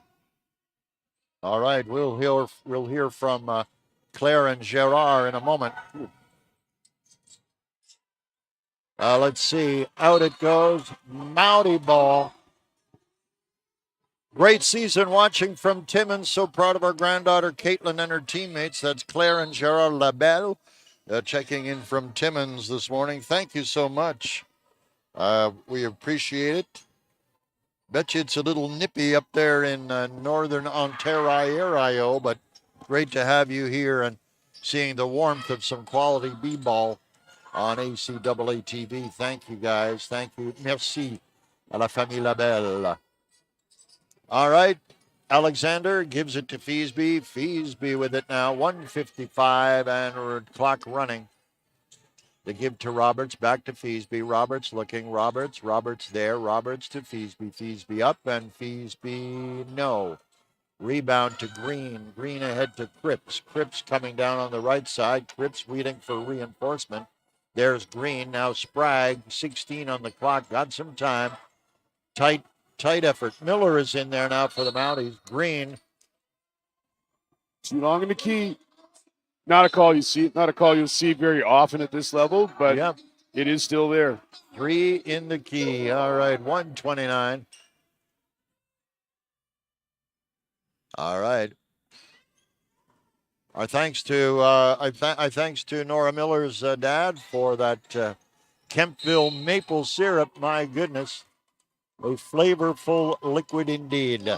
All right, we'll hear from Claire and Gerard in a moment. Let's see. Out it goes. Mountie ball. Great season watching from Timmins. So proud of our granddaughter Caitlin and her teammates. That's Claire and Gerard Labelle checking in from Timmins this morning. Thank you so much. We appreciate it. Bet you it's a little nippy up there in northern Ontario, but great to have you here and seeing the warmth of some quality b-ball on ACAA TV. Thank you, guys. Thank you. Merci à la famille Labelle. All right. Alexander gives it to Feasby. Feasby with it now. 1:55 and clock running. They give to Roberts, back to Feasby. Roberts looking, Roberts there, Roberts to Feasby. Feasby up and Feasby no. Rebound to Green. Green ahead to Cripps. Cripps coming down on the right side. Cripps waiting for reinforcement. There's Green. Now Sprague, 16 on the clock. Got some time. Tight effort. Miller is in there now for the Mounties. Green. Too long in the key. Not a call you see. Not a call you'll see very often at this level, but Yep. It is still there. 3 in the key. All right, 129. All right. Our thanks to thanks to Nora Miller's dad for that Kempville maple syrup. My goodness, a flavorful liquid indeed.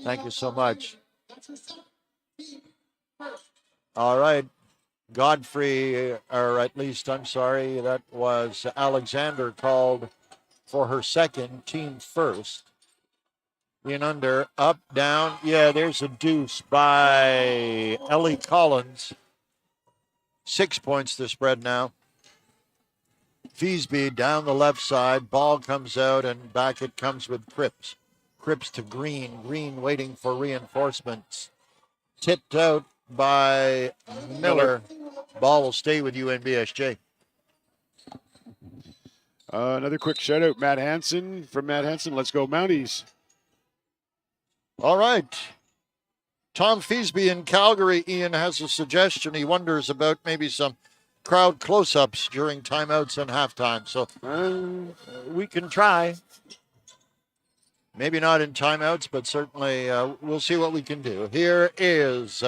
Thank you so much. All right. Godfrey, or at least, I'm sorry, that was Alexander called for her second, team first. In under, up, down. Yeah, there's a deuce by Ellie Collins. 6 points to spread now. Feasby down the left side. Ball comes out and back it comes with Cripps. Cripps to Green. Green waiting for reinforcements. Tipped out by Miller. Ball will stay with UNBSJ. Another quick shout out, Matt Hansen. From Matt Hansen, let's go Mounties. All right. Tom Feasby in Calgary, Ian, has a suggestion. He wonders about maybe some crowd close-ups during timeouts and halftime. So we can try. Maybe not in timeouts, but certainly we'll see what we can do. Here is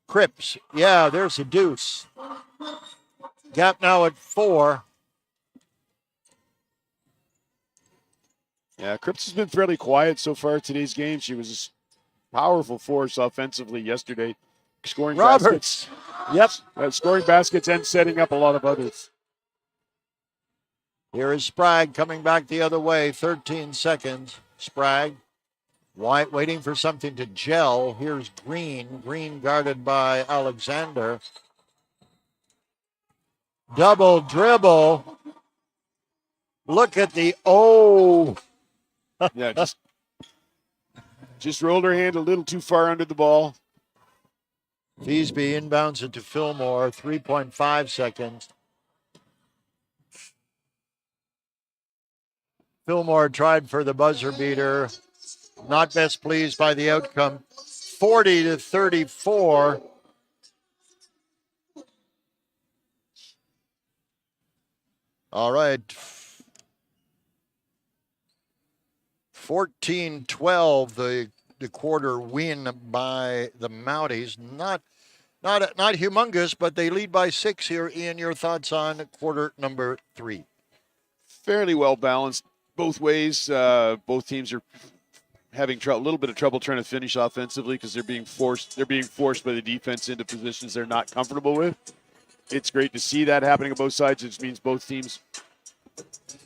Cripps. Yeah, there's a deuce. Gap now at 4. Yeah, Cripps has been fairly quiet so far today's game. She was a powerful force offensively yesterday, scoring Roberts. baskets. Yep, scoring baskets and setting up a lot of others. Here is Sprague coming back the other way. 13 seconds. Sprague. White waiting for something to gel. Here's Green. Green guarded by Alexander. Double dribble. Look at the Yeah, just rolled her hand a little too far under the ball. Feasby inbounds it to Fillmore. 3.5 seconds. Fillmore tried for the buzzer beater. Not best pleased by the outcome. 40-34. All right. 14-12, the quarter win by the Mounties. Not humongous, but they lead by 6 here. Ian, your thoughts on quarter number 3? Fairly well balanced both ways. Both teams are having a little bit of trouble trying to finish offensively because they're being forced by the defense into positions they're not comfortable with. It's great to see that happening on both sides. It just means both teams,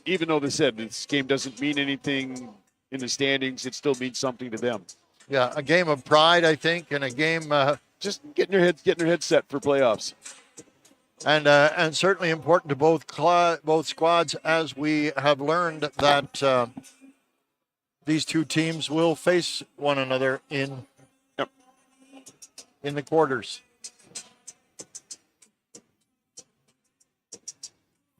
even though this game doesn't mean anything in the standings, it still means something to them. Yeah, a game of pride, I think, and a game just getting their heads set for playoffs. And certainly important to both squads, as we have learned that these two teams will face one another in the quarters.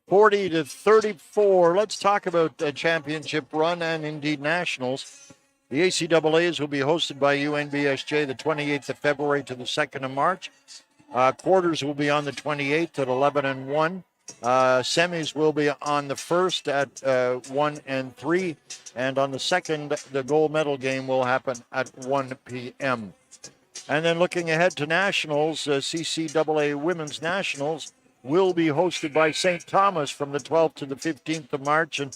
40-34. Let's talk about the championship run and indeed nationals, The ACAAs will be hosted by UNBSJ the 28th of February to the 2nd of March. Quarters will be on the 28th at 11 and 1. Semis will be on the 1st at 1 and 3. And on the 2nd, the gold medal game will happen at 1 p.m. And then looking ahead to nationals, CCAA Women's Nationals will be hosted by St. Thomas from the 12th to the 15th of March. And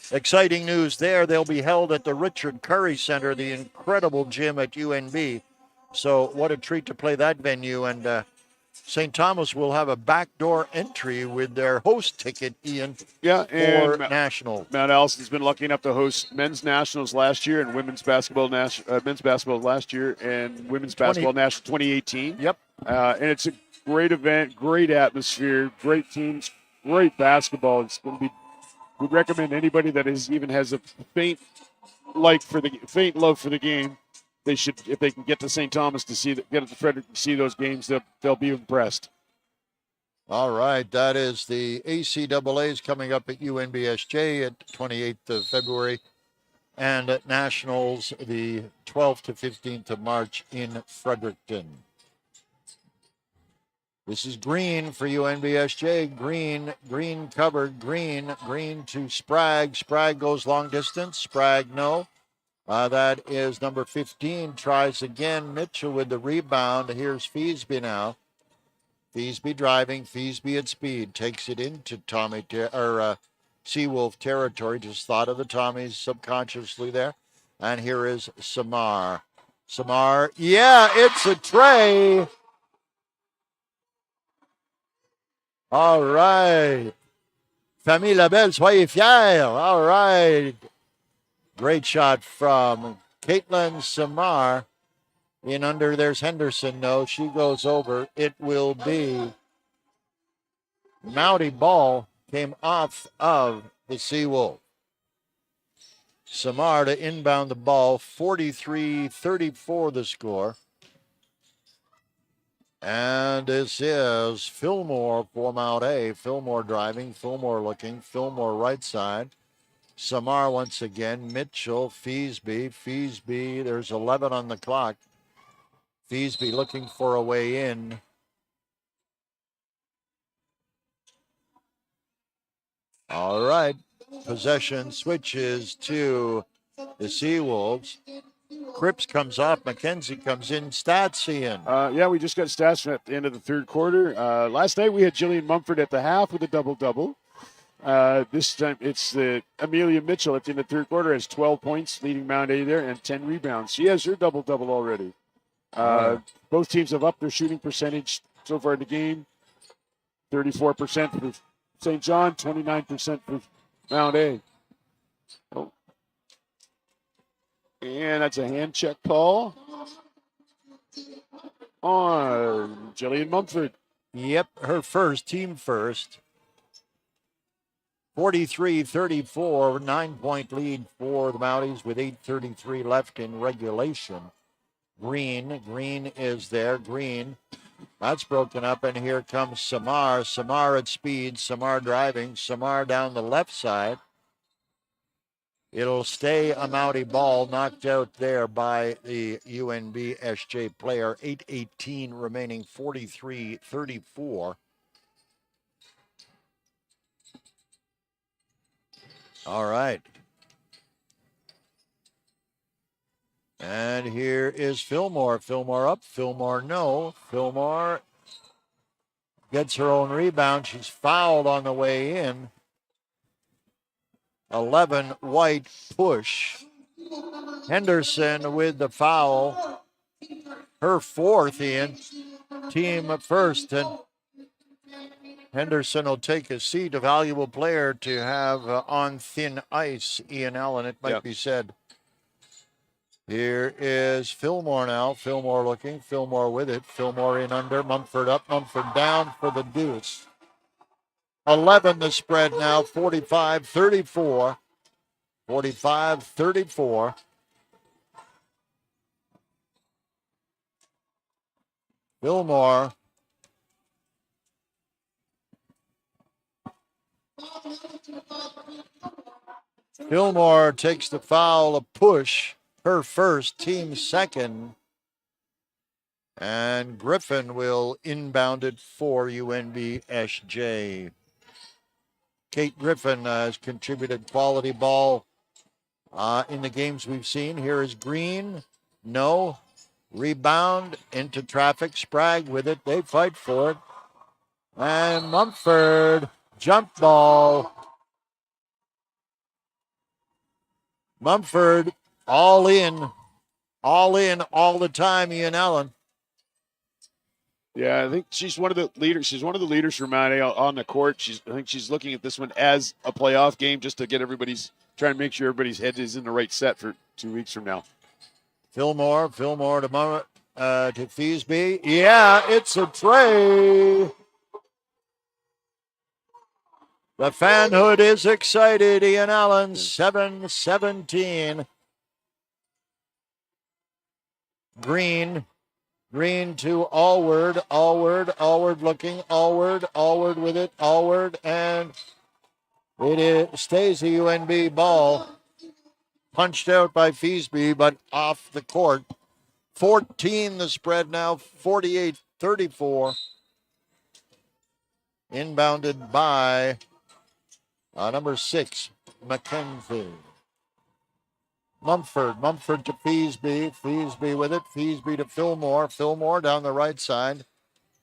exciting news there, they'll be held at the Richard Curry Center, the incredible gym at UNB. So what a treat to play that venue. And St. Thomas will have a backdoor entry with their host ticket, Ian, for nationals. Mount Allison's been lucky enough to host men's nationals last year and men's basketball last year and women's basketball national 2018. Yep. And it's a great event, great atmosphere, great teams, great basketball. It's going to be. We'd recommend anybody that even has a faint love for the game. They should, if they can get to St. Thomas get to Frederick to see those games, they'll be impressed. All right, that is the ACAAs coming up at UNBSJ at 28th of February, and at Nationals the 12th to 15th of March in Fredericton. This is green for UNBSJ. Green covered, green to Sprague. Sprague goes long distance. Sprague, no. That is number 15, tries again. Mitchell with the rebound. Here's Feesby now. Feesby driving, Feesby at speed. Takes it into Seawolf territory. Just thought of the Tommies subconsciously there. And here is Samar. Samar, yeah, it's a tray. All right. Famille Labelle, soyez fiers. All right. Great shot from Caitlin Samar. In under, there's Henderson. No, she goes over. It will be Mountie ball came off of the Seawolf. Samar to inbound the ball. 43-34 the score. And this is Fillmore for Mount A. Fillmore driving, Fillmore looking, Fillmore right side. Samar once again, Mitchell, Feesby, there's 11 on the clock. Feesby looking for a way in. All right, possession switches to the Seawolves. Cripps comes off, McKenzie comes in, stats Ian. Yeah, we just got stats at the end of the third quarter. Last night we had Jillian Mumford at the half with a double-double. This time it's Amelia Mitchell at the end of the third quarter has 12 points, leading Mount A there, and 10 rebounds. She has her double-double already. Both teams have upped their shooting percentage so far in the game. 34% for St. John, 29% for Mount A. Oh. And that's a hand check call on Jillian Mumford. Yep, her first, team first. 43-34, 9-point lead for the Mounties with 8:33 left in regulation. Green is there. Green, that's broken up, and here comes Samar. Samar at speed, Samar driving, Samar down the left side. It'll stay a Mountie ball, knocked out there by the UNBSJ player. 8:18 remaining, 43-34. All right. And here is Fillmore. Fillmore up, Fillmore no. Fillmore gets her own rebound. She's fouled on the way in. 11 White push. Henderson with the foul. Her fourth, Ian. Team first. And Henderson will take a seat, a valuable player to have on thin ice, Ian Allen, it might be said. Here is Fillmore now. Fillmore looking, Fillmore with it. Fillmore in under, Mumford up, Mumford down for the deuce. 11 the spread now, 45-34. 45-34. Fillmore. Fillmore takes the foul, a push. her first, team second. And Griffin will inbound it for UNBSJ. Kate Griffin has contributed quality ball in the games we've seen. Here is Green. No. Rebound into traffic. Sprague with it. They fight for it. And Mumford, jump ball. Mumford, all in all the time, Ian Allen. Yeah, I think she's one of the leaders. She's one of the leaders for Mount A on the court. I think she's looking at this one as a playoff game just to get trying to make sure everybody's head is in the right set for 2 weeks from now. Fillmore to Feesby. Yeah, it's a tray. The fanhood is excited. Ian Allen, 7-17. Green to Allward looking. Allward with it. And it stays a UNB ball. Punched out by Feesby, but off the court. 14 the spread now, 48-34. Inbounded by number 6, McKenzie. Mumford to Feesby with it. Feesby to Fillmore down the right side,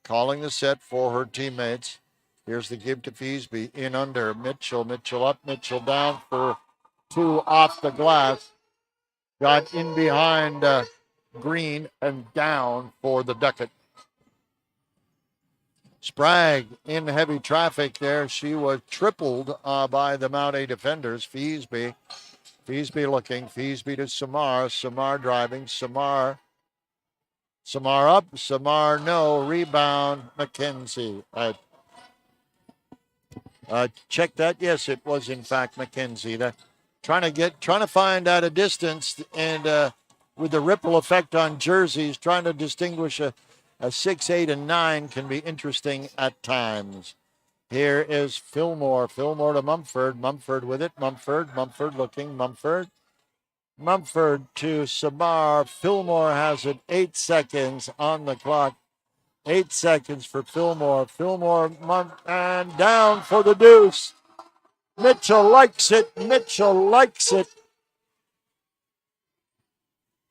calling the set for her teammates. Here's the give to Feesby, in under. Mitchell up, Mitchell down for 2 off the glass. Got in behind Green and down for the ducat. Sprague in heavy traffic there. She was tripled by the Mount A defenders. Feesby looking. Feesby to Samar. Samar driving. Samar up. Samar no. Rebound. McKenzie. Check that. Yes, it was in fact McKenzie. That trying to find out a distance, and with the ripple effect on jerseys, trying to distinguish a 6, 8, and 9 can be interesting at times. Here is Fillmore to Mumford. Mumford with it. Mumford looking. Mumford to Samar. Fillmore has it. 8 seconds on the clock. 8 seconds for Fillmore. And down for the deuce. Mitchell likes it.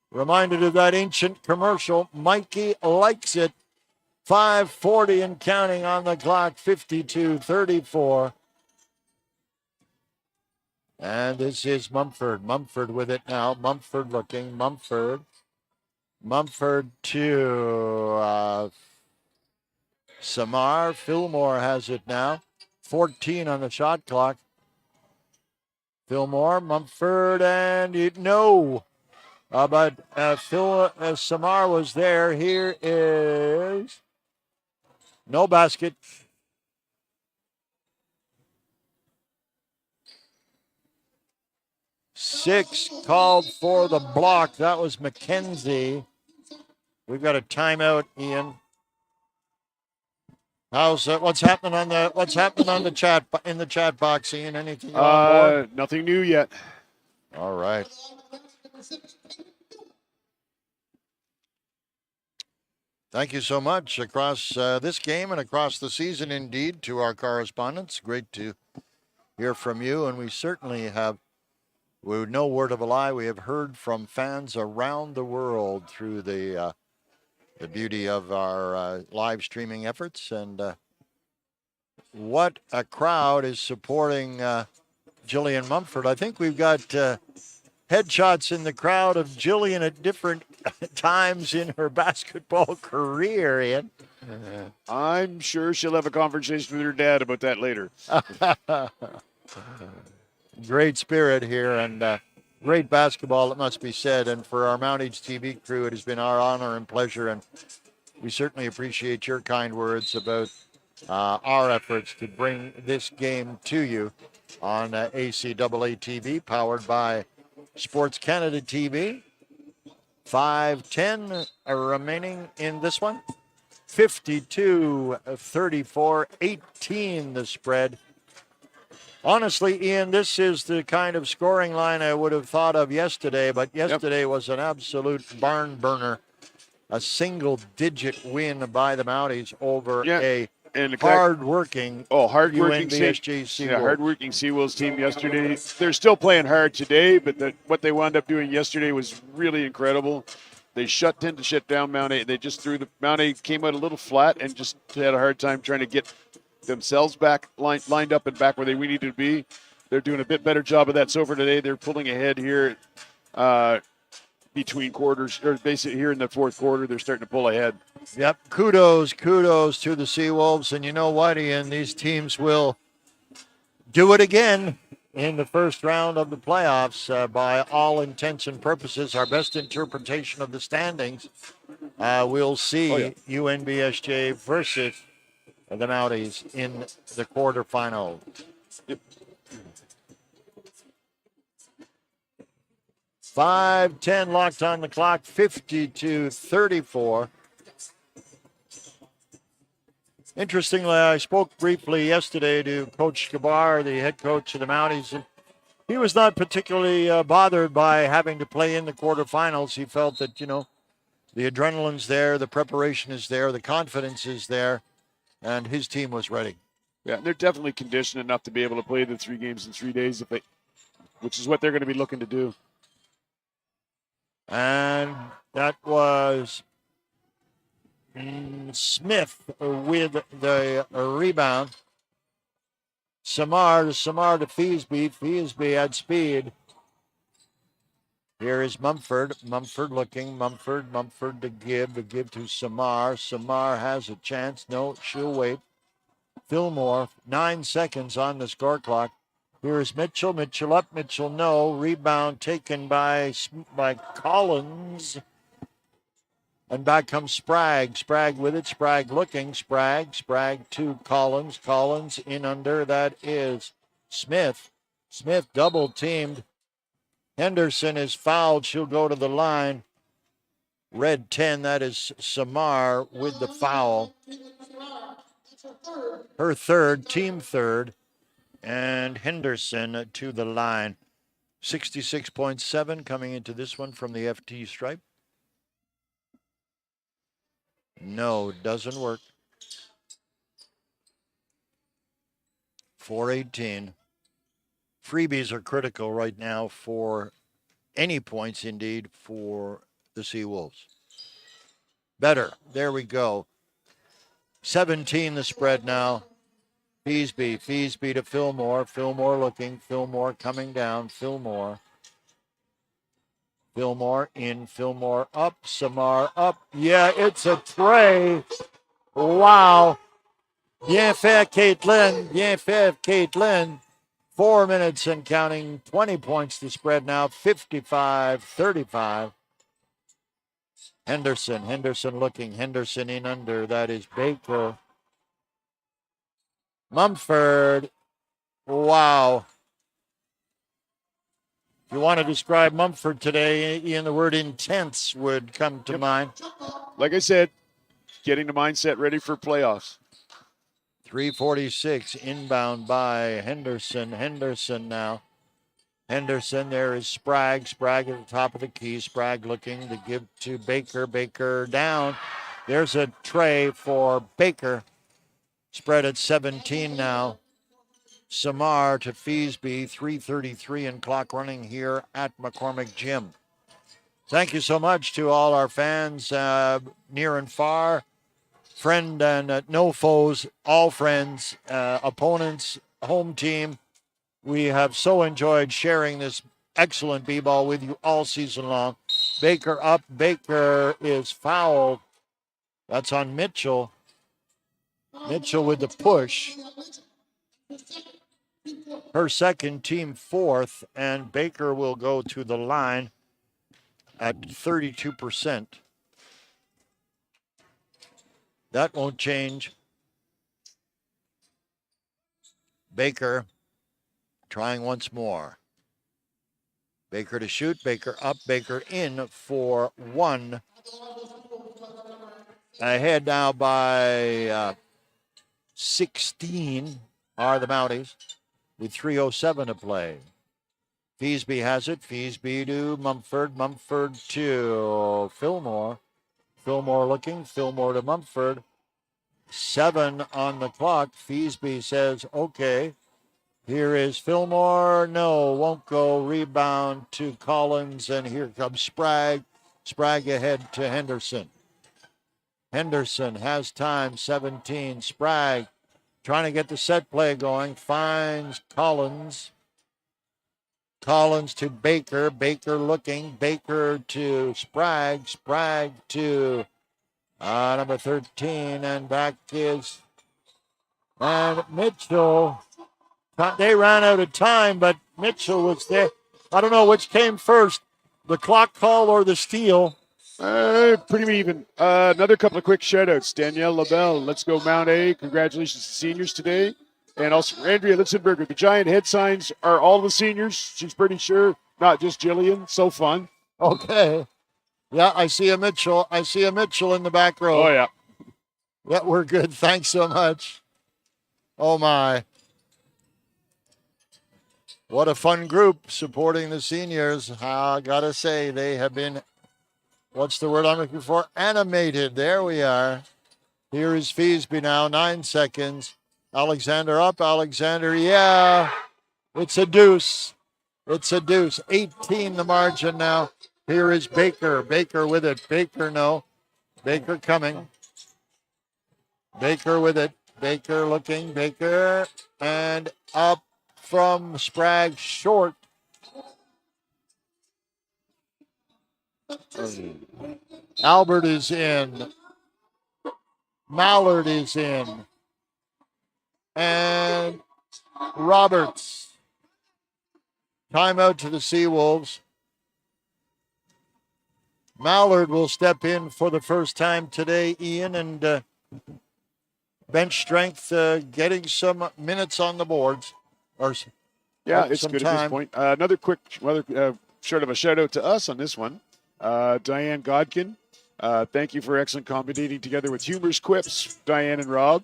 Reminded of that ancient commercial. Mikey likes it. 5:40 and counting on the clock. 52-34. And this is Mumford. Mumford with it now. Mumford looking. Mumford to Samar. Fillmore has it now. 14 on the shot clock. Fillmore, Mumford, and no. But Samar was there. Here is no basket. Six called for the block. That was McKenzie. We've got a timeout, Ian. What's happening on the chat in the chat box, Ian? Anything on board? Nothing new yet. All right. Thank you so much across this game and across the season, indeed, to our correspondents. Great to hear from you, and we certainly have, with no word of a lie, we have heard from fans around the world through the beauty of our live streaming efforts, and what a crowd is supporting Jillian Mumford. I think we've got headshots in the crowd of Jillian at different times in her basketball career, Ian. I'm sure she'll have a conversation with her dad about that later. Great spirit here, and great basketball, it must be said. And for our Mount H TV crew, it has been our honor and pleasure, and we certainly appreciate your kind words about our efforts to bring this game to you on ACAA TV, powered by Sports Canada TV. 5:10 remaining in this one. 52-34, 18 the spread. Honestly, Ian, this is the kind of scoring line I would have thought of yesterday, but yesterday was an absolute barn burner. A single-digit win by the Mounties over a and hard-working hard-working UNBSJ Seawolves. hard-working Seawolves team yesterday. They're still playing hard today, but what they wound up doing yesterday was really incredible. They tend to shut down Mount A. They just Mount A came out a little flat and just had a hard time trying to get themselves back lined up and back where we needed to be. They're doing a bit better job of that so far today. They're pulling ahead here between quarters, or basically here in the fourth quarter, they're starting to pull ahead. Yep, kudos to the Seawolves. And you know what, Ian, these teams will do it again in the first round of the playoffs. By all intents and purposes, our best interpretation of the standings, we'll see UNBSJ versus the Mounties in the quarterfinals. Yep. 5:10 locked on the clock, 50-34. Interestingly, I spoke briefly yesterday to Coach Gabar, the head coach of the Mounties, and he was not particularly bothered by having to play in the quarterfinals. He felt that, the adrenaline's there, the preparation is there, the confidence is there, and his team was ready. Yeah, they're definitely conditioned enough to be able to play the 3 games in 3 days, which is what they're going to be looking to do. And that was Smith with the rebound. Samar to Feesby. Feesby had speed. Here is Mumford. Mumford looking. Mumford to give. To give to Samar. Samar has a chance. No, she'll wait. Fillmore, 9 seconds on the score clock. Here is Mitchell. Mitchell up. Mitchell no. Rebound taken by Collins. And back comes Sprague. Sprague with it. Sprague looking. Sprague to Collins. Collins in under. That is Smith. Smith double teamed. Henderson is fouled. She'll go to the line. Red 10. That is Samar with the foul. Her third, team third. And Henderson to the line. 66.7 coming into this one from the FT stripe. No, doesn't work. 4:18. Freebies are critical right now for any points, indeed, for the Seawolves. Better. There we go. 17 the spread now. Feesby to Fillmore. Fillmore looking. Fillmore coming down. Fillmore in. Fillmore up. Samar up. Yeah, it's a tray. Wow. Bien fait, Caitlin. Bien fait, Caitlin. 4 minutes and counting. 20 points to spread now. 55-35. Henderson looking. Henderson in under. That is Baker. Mumford. Wow. If you want to describe Mumford today, Ian, the word intense would come to mind. Like I said, getting the mindset ready for playoffs. 3:46 inbound by Henderson. Henderson now. Henderson, there is Sprague. Sprague at the top of the key. Sprague looking to give to Baker. Baker down. There's a tray for Baker. Spread at 17 now. Samar to Feesby. 3:33 and clock running here at McCormick Gym. Thank you so much to all our fans near and far. Friend and no foes, all friends, opponents, home team. We have so enjoyed sharing this excellent b-ball with you all season long. Baker up. Baker is fouled. That's on Mitchell. Mitchell with the push. Her second, team fourth, and Baker will go to the line at 32%. That won't change. Baker trying once more. Baker to shoot. Baker up. Baker in for one. Ahead now by 16 are the Mounties. with 3:07 to play. Feasby has it. Feasby to Mumford. Mumford to Fillmore. Fillmore looking. Fillmore to Mumford. 7 on the clock. Feasby says, okay. Here is Fillmore. No, won't go. Rebound to Collins. And here comes Sprague. Sprague ahead to Henderson. Henderson has time. 17. Sprague trying to get the set play going. Finds Collins. Collins to Baker. Baker looking. Baker to Sprague. Sprague to number 13. And back is and Mitchell. They ran out of time, but Mitchell was there. I don't know which came first, the clock call or the steal. Pretty even. Another couple of quick shout-outs. Danielle LaBelle, let's go Mount A. Congratulations to seniors today. And also Andrea Litzenberger. The giant head signs are all the seniors. She's pretty sure, not just Jillian. So fun. Okay. Yeah, I see a Mitchell. I see a Mitchell in the back row. Oh, yeah. Yeah, we're good. Thanks so much. Oh, my. What a fun group supporting the seniors. I got to say, they have been, what's the word I'm looking for? Animated. There we are. Here is Feasby now, 9 seconds. Alexander up. Alexander, yeah. It's a deuce. It's a deuce. 18 the margin now. Here is Baker. Baker with it. Baker, no. Baker coming. Baker with it. Baker looking. Baker. And up from Sprague short. Albert is in. Mallard is in. And Roberts. Timeout to the Seawolves. Mallard will step in for the first time today, Ian, and bench strength getting some minutes on the boards. Yeah, it's good at this point. Another quick, short of a shout out to us on this one. Diane Godkin, thank you for excellent commentating together with humorous quips, Diane and Rob.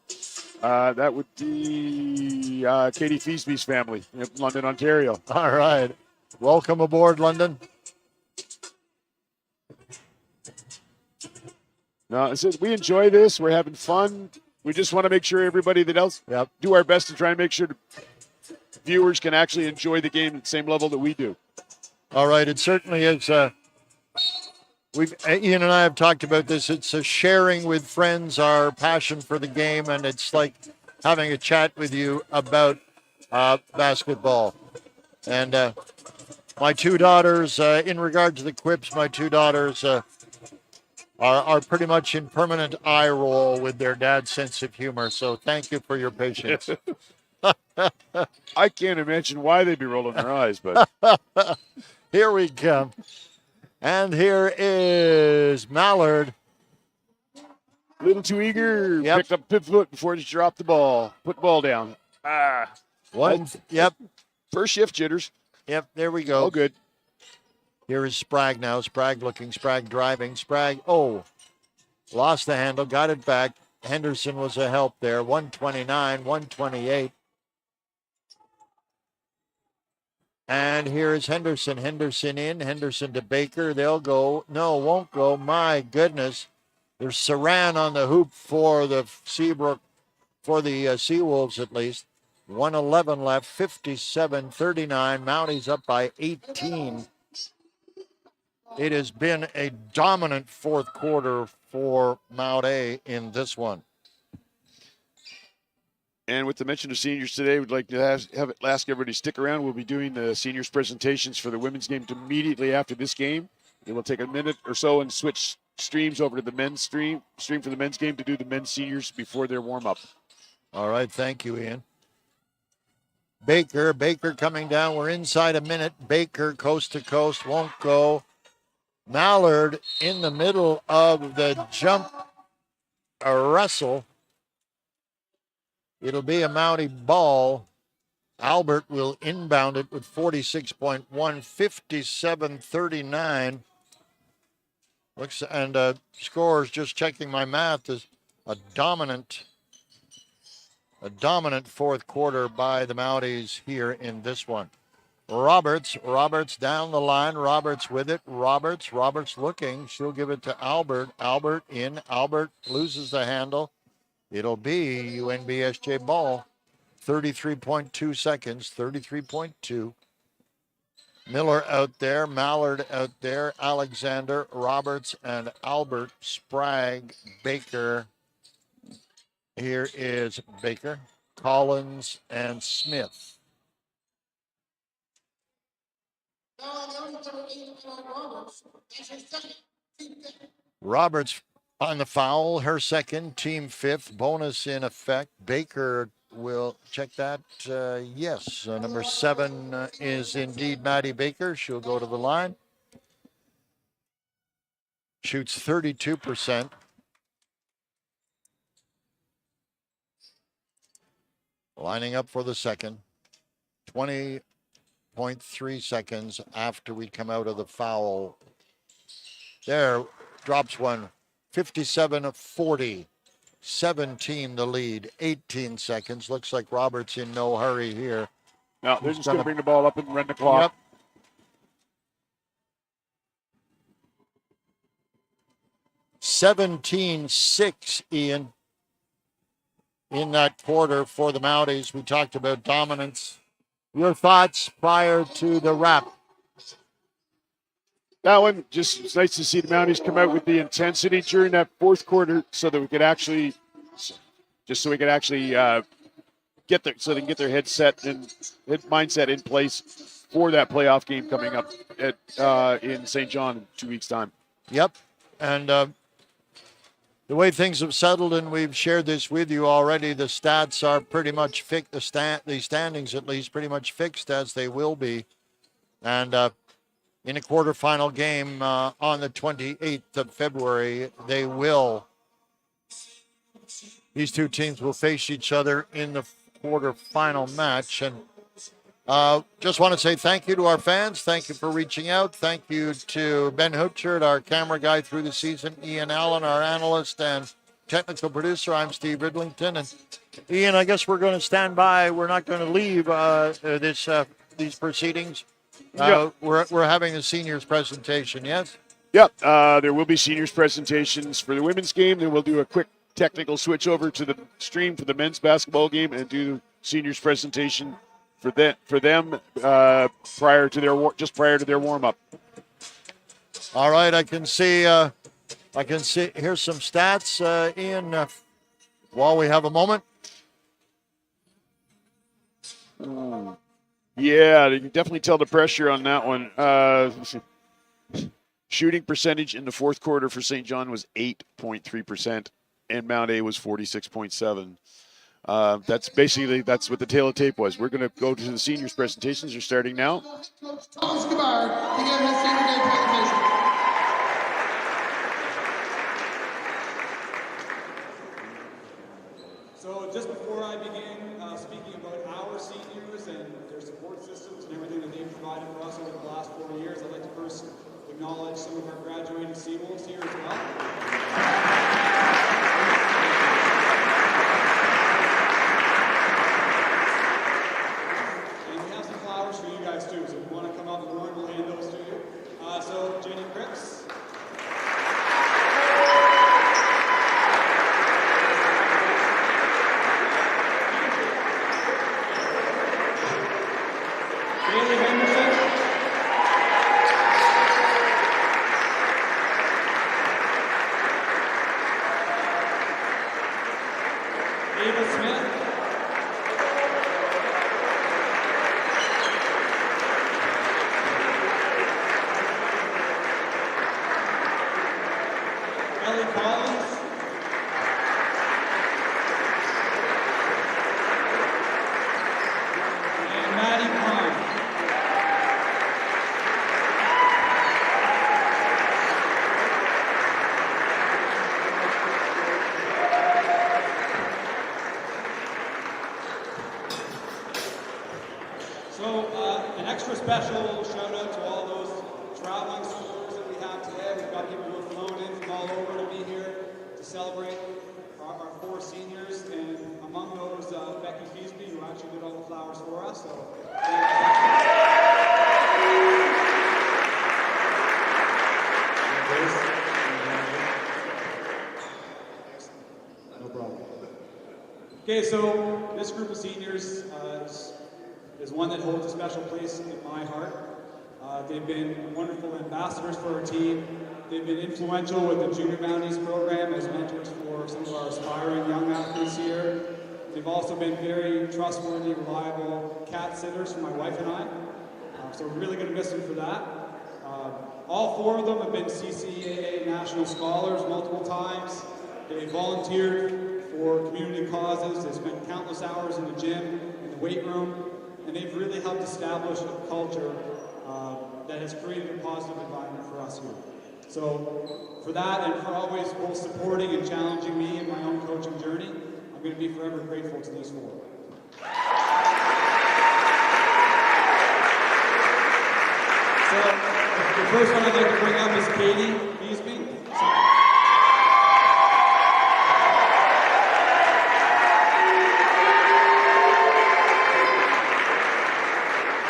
That would be Katie Feasby's family in London, Ontario. All right. Welcome aboard, London. No, we enjoy this. We're having fun. We just want to make sure everybody that else do our best to try and make sure viewers can actually enjoy the game at the same level that we do. All right. It certainly is. Ian and I have talked about this. It's a sharing with friends our passion for the game, and it's like having a chat with you about basketball. And my 2 daughters, in regard to the quips, my 2 daughters are pretty much in permanent eye roll with their dad's sense of humor. So thank you for your patience. I can't imagine why they'd be rolling their eyes, but here we come. And here is Mallard. A little too eager. Yep. Picked up pivot foot before he dropped the ball. Put the ball down. Yep. First shift jitters. Yep, there we go. All good. Here is Sprague now. Sprague looking. Sprague driving. Sprague, lost the handle. Got it back. Henderson was a help there. 129, 128. And here is Henderson. Henderson in. Henderson to Baker. They'll go. No, won't go. My goodness. There's Saran on the hoop for the Seabrook, for the Seawolves at least. 1:11 left. 57-39. Mounties up by 18. It has been a dominant fourth quarter for Mount A in this one. And with the mention of seniors today, we'd like to ask everybody to stick around. We'll be doing the seniors presentations for the women's game immediately after this game. It will take a minute or so and switch streams over to the men's stream for the men's game to do the men's seniors before their warm-up. All right, thank you, Ian. Baker coming down. We're inside a minute. Baker coast to coast, won't go. Mallard in the middle of the jump, a wrestle. It'll be a Mountie ball. Albert will inbound it with 46.1, 57-39. Looks and scores, just checking my math, is a dominant A dominant fourth quarter by the Mounties here in this one. Roberts down the line. Roberts with it. Roberts looking. She'll give it to Albert. Albert in. Albert loses the handle. It'll be UNBSJ ball. 33.2 seconds. 33.2. Miller out there. Mallard out there. Alexander, Roberts, and Albert. Sprague, Baker. Here is Baker, Collins, and Smith. Roberts on the foul, her second, team fifth, bonus in effect. Baker will check that. Yes, number 7 is indeed Maddie Baker. She'll go to the line. Shoots 32%. Lining up for the second. 20.3 seconds after we come out of the foul. There, drops one. 57-40. 17 the lead. 18 seconds. Looks like Roberts in no hurry here. No, they're just going to bring the ball up and run the clock. Yep. (17-6), Ian, in that quarter for the Mounties. We talked about dominance. Your thoughts prior to the wrap? That one, just it's nice to see the Mounties come out with the intensity during that fourth quarter, so that we could actually, get their, so they can get their head set and mindset in place for that playoff game coming up in St. John in 2 weeks' time. Yep, and the way things have settled, and we've shared this with you already, the stats are pretty much fixed. The standings, at least, pretty much fixed as they will be, and in a quarterfinal game on the 28th of February, these two teams will face each other in the quarterfinal match. And just want to say thank you to our fans. Thank you for reaching out. Thank you to Ben Hutchert, our camera guy through the season, Ian Allen, our analyst and technical producer. I'm Steve Ridlington. And Ian, I guess we're going to stand by. We're not going to leave these proceedings. Yep. We're having a seniors presentation, yes? Yep. There will be seniors presentations for the women's game. Then we'll do a quick technical switch over to the stream for the men's basketball game and do seniors presentation for them prior to their warm up. All right, I can see. Here's some stats, Ian. While we have a moment. Yeah, you can definitely tell the pressure on that one. Shooting percentage in the fourth quarter for St. John was 8.3%, and Mount A was 46.7%. That's what the tail of tape was. We're going to go to the seniors presentations. They're starting now. Thomas Gabbard begin his senior day presentation. So just before I begin speaking about our seniors and their support systems and everything that they've provided for us over the last 4 years, I'd like to first acknowledge some of our graduating Seawolves here as well. And we have some flowers for you guys too, so if you want to come up, Lauren will hand those to you. So Jenny Cripps. Bailey Henderson. Ava Smith. Ellie Collins. And Maddie Pine. So an extra special shout out to all those traveling supporters that we have today. We've got people who have flown in from all over to be here. to celebrate our 4 seniors, and among those, Becky Feasby, who actually did all the flowers for us. So, no problem. Okay, so this group of seniors is one that holds a special place in my heart. They've been wonderful ambassadors for our team. They've been influential with the Junior Mounties program as mentors for some of our aspiring young athletes here. They've also been very trustworthy, reliable cat sitters for my wife and I. So we're really going to miss them for that. All 4 of them have been CCAA national scholars multiple times. They volunteered for community causes. They spent countless hours in the gym, in the weight room, and they've really helped establish a culture that has created a positive environment for us here. So for that, and for always both supporting and challenging me in my own coaching journey, I'm going to be forever grateful to these 4. So the first one I'd like to bring up is Katie Feasby.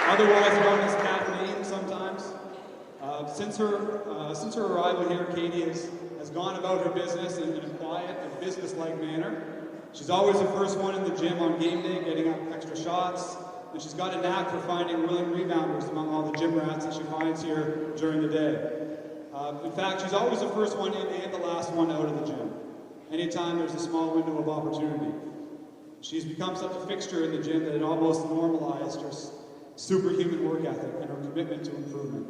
Otherwise known as Kathleen sometimes. Since her arrival here, Katie has gone about her business in a quiet and business-like manner. She's always the first one in the gym on game day, getting up extra shots, and she's got a knack for finding willing rebounders among all the gym rats that she finds here during the day. In fact, she's always the first one in and the last one out of the gym, anytime there's a small window of opportunity. She's become such a fixture in the gym that it almost normalized her superhuman work ethic and her commitment to improvement.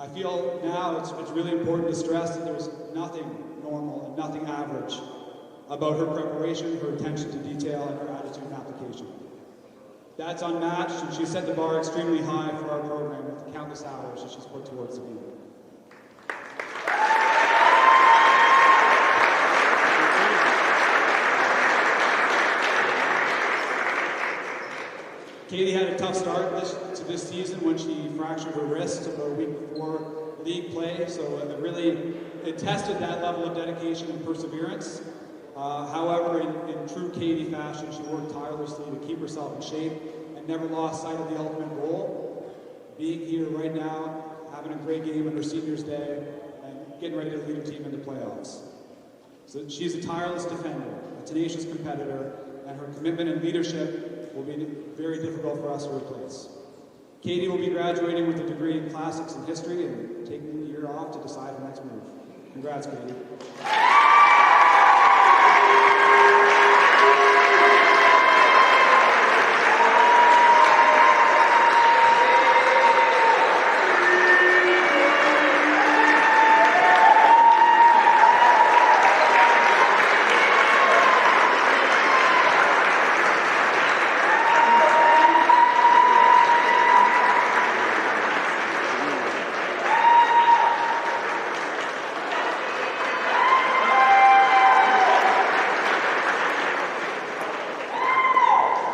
I feel now it's really important to stress that there's nothing normal and nothing average about her preparation, her attention to detail, and her attitude and application. That's unmatched, and she set the bar extremely high for our program with the countless hours that she's put towards the game. Katie had a tough start to this season when she fractured her wrist about a week before league play, so it tested that level of dedication and perseverance. However, in true Katie fashion, she worked tirelessly to keep herself in shape and never lost sight of the ultimate goal, being here right now, having a great game on her seniors day, and getting ready to lead her team into playoffs. So she's a tireless defender, a tenacious competitor, and her commitment and leadership will be very difficult for us to replace. Katie will be graduating with a degree in classics and history and taking the year off to decide her next move. Congrats, Katie.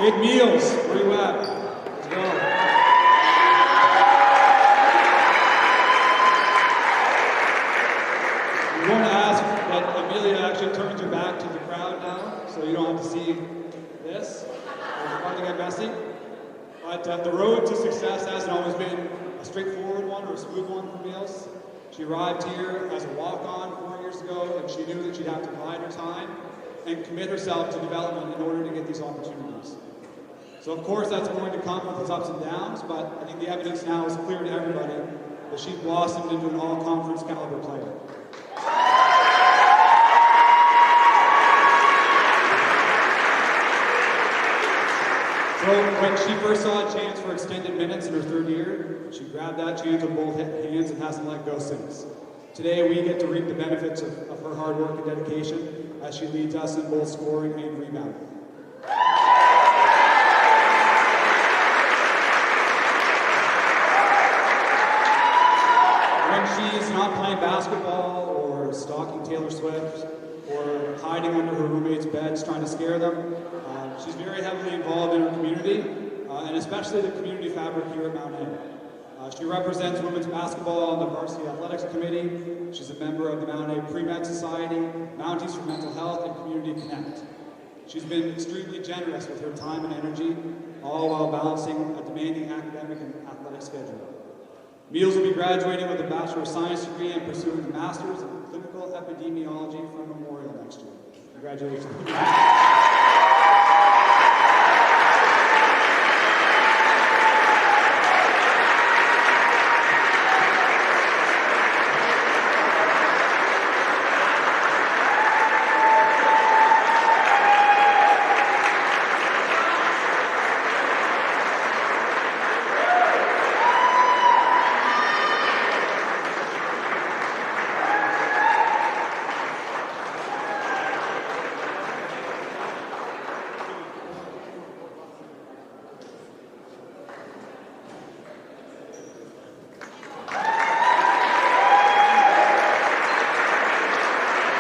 Big Meals, where you at? Let's go. We want to ask that Amelia actually turns her back to the crowd now, so you don't have to see this. It's going to get messy. But the road to success hasn't always been a straightforward one or a smooth one for Meals. She arrived here as a walk-on 4 years ago, and she knew that she'd have to bide her time and commit herself to development in order to get these opportunities. So of course that's going to come with its ups and downs, but I think the evidence now is clear to everybody that she's blossomed into an all-conference caliber player. So when she first saw a chance for extended minutes in her 3rd year, she grabbed that chance with both hands and hasn't let go since. Today we get to reap the benefits of her hard work and dedication as she leads us in both scoring and rebounding. She's not playing basketball or stalking Taylor Swift or hiding under her roommates' beds trying to scare them. She's very heavily involved in her community and especially the community fabric here at Mount A. She represents women's basketball on the varsity athletics committee. She's a member of the MTA Pre-Med Society, Mounties for Mental Health, and Community Connect. She's been extremely generous with her time and energy, all while balancing a demanding academic and athletic schedule. Meals will be graduating with a Bachelor of Science degree and pursuing a Master's in Clinical Epidemiology from Memorial next year. Congratulations.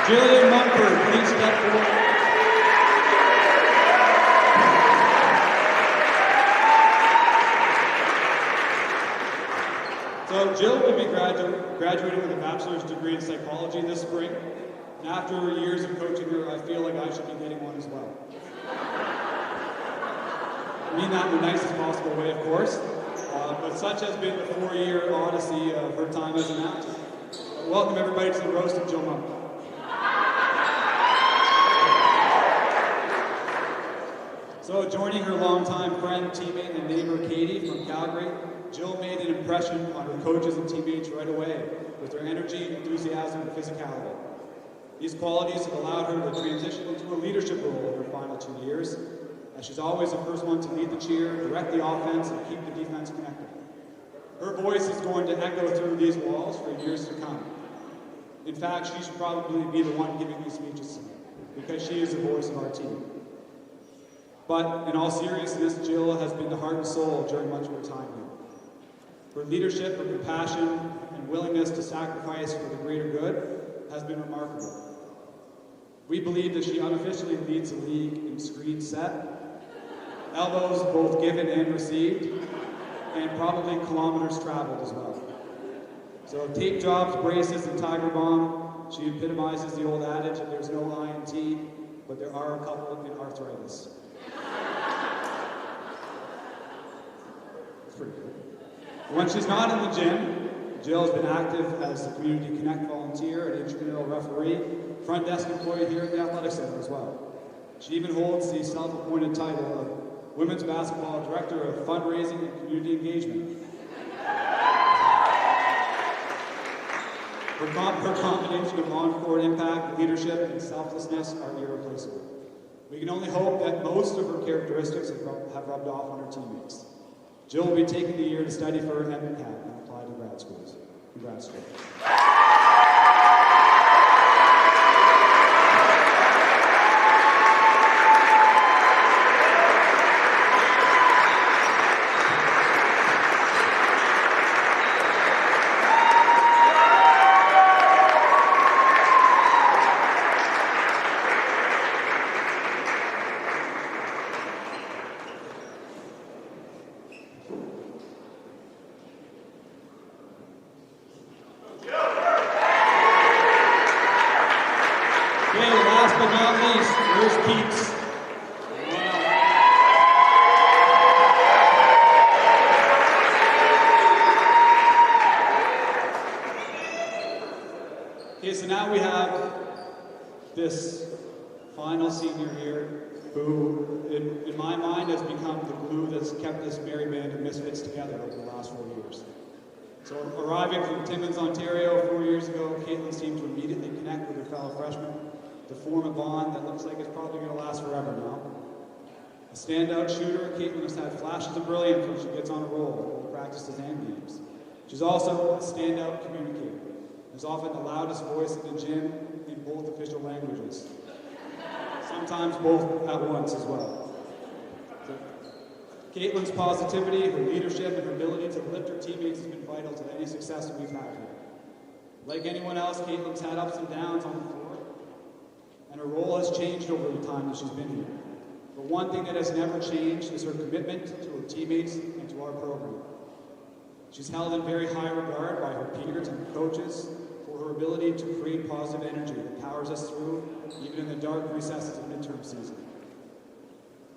Jillian Mumford, please step forward. So Jill will be graduating with a bachelor's degree in psychology this spring. And after years of coaching her, I feel like I should be getting one as well. I mean that in the nicest possible way, of course. But such has been the 4-year odyssey of her time as an athlete. Welcome everybody to the roast of Jill Mumford. So joining her longtime friend, teammate, and neighbor Katie from Calgary, Jill made an impression on her coaches and teammates right away with her energy, enthusiasm, and physicality. These qualities have allowed her to transition into a leadership role in her final 2 years, as she's always the first one to lead the cheer, direct the offense, and keep the defense connected. Her voice is going to echo through these walls for years to come. In fact, she should probably be the one giving these speeches because she is the voice of our team. But in all seriousness, Jill has been the heart and soul during much of her time here. Her leadership, her compassion, and willingness to sacrifice for the greater good has been remarkable. We believe that she unofficially leads the league in screen set, elbows both given and received, and probably kilometers traveled as well. So tape jobs, braces, and Tiger Bomb, she epitomizes the old adage that there's no INT, but there are a couple in arthritis. It's pretty cool. When she's not in the gym, Jill has been active as the Community Connect volunteer and intramural referee, front desk employee here at the Athletic Center as well. She even holds the self-appointed title of Women's Basketball Director of Fundraising and Community Engagement. Her combination of on-court impact, leadership, and selflessness are irreplaceable. We can only hope that most of her characteristics have rubbed off on her teammates. Jill will be taking the year to study for her MTA and apply to grad schools. Congrats, Jill. So now we have this final senior here who, in my mind, has become the glue that's kept this merry band of misfits together over the last 4 years. So arriving from Timmins, Ontario 4 years ago, Caitlin seemed to immediately connect with her fellow freshmen to form a bond that looks like it's probably going to last forever now. A standout shooter, Caitlin has had flashes of brilliance when she gets on a roll, both practices and games. She's also a standout communicator. Is often the loudest voice in the gym in both official languages. Sometimes both at once as well. So, Caitlin's positivity, her leadership, and her ability to lift her teammates has been vital to any success that we've had here. Like anyone else, Caitlin's had ups and downs on the floor, and her role has changed over the time that she's been here. But one thing that has never changed is her commitment to her teammates and to our program. She's held in very high regard by her peers and coaches for her ability to create positive energy that powers us through even in the dark recesses of midterm season.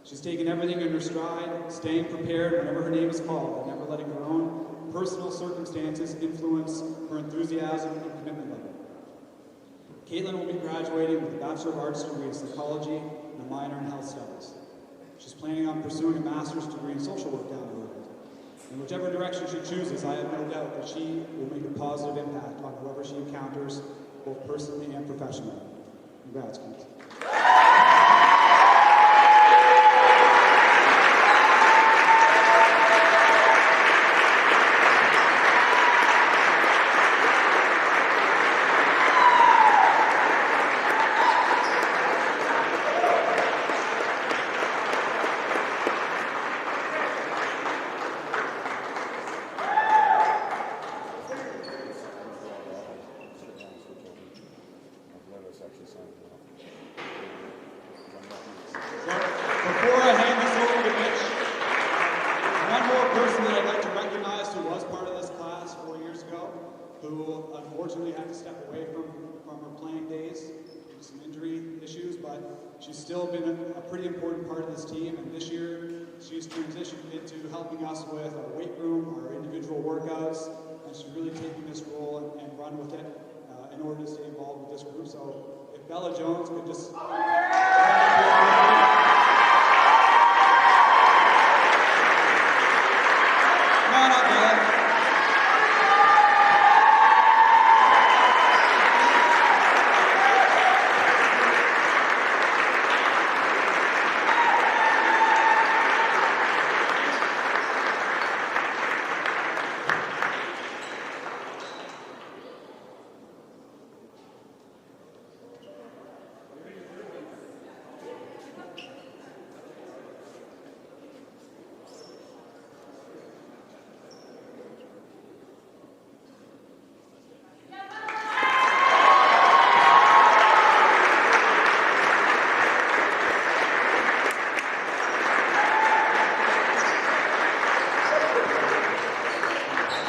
She's taken everything in her stride, staying prepared whenever her name is called, and never letting her own personal circumstances influence her enthusiasm and commitment level. Caitlin will be graduating with a Bachelor of Arts degree in psychology and a minor in health studies. She's planning on pursuing a master's degree in social work down the road. In whichever direction she chooses, I have no doubt that she will make a positive impact on whoever she encounters, both personally and professionally. Congrats, Keith. Before I hand this over to Mitch, one more person that I'd like to recognize who was part of this class 4 years ago, who unfortunately had to step away from her playing days due to some injury issues, but she's still been a pretty important part of this team, and this year she's transitioned into helping us with our weight room, our individual workouts, and she's really taking this role and run with it in order to stay involved with this group. So if Bella Jones could just...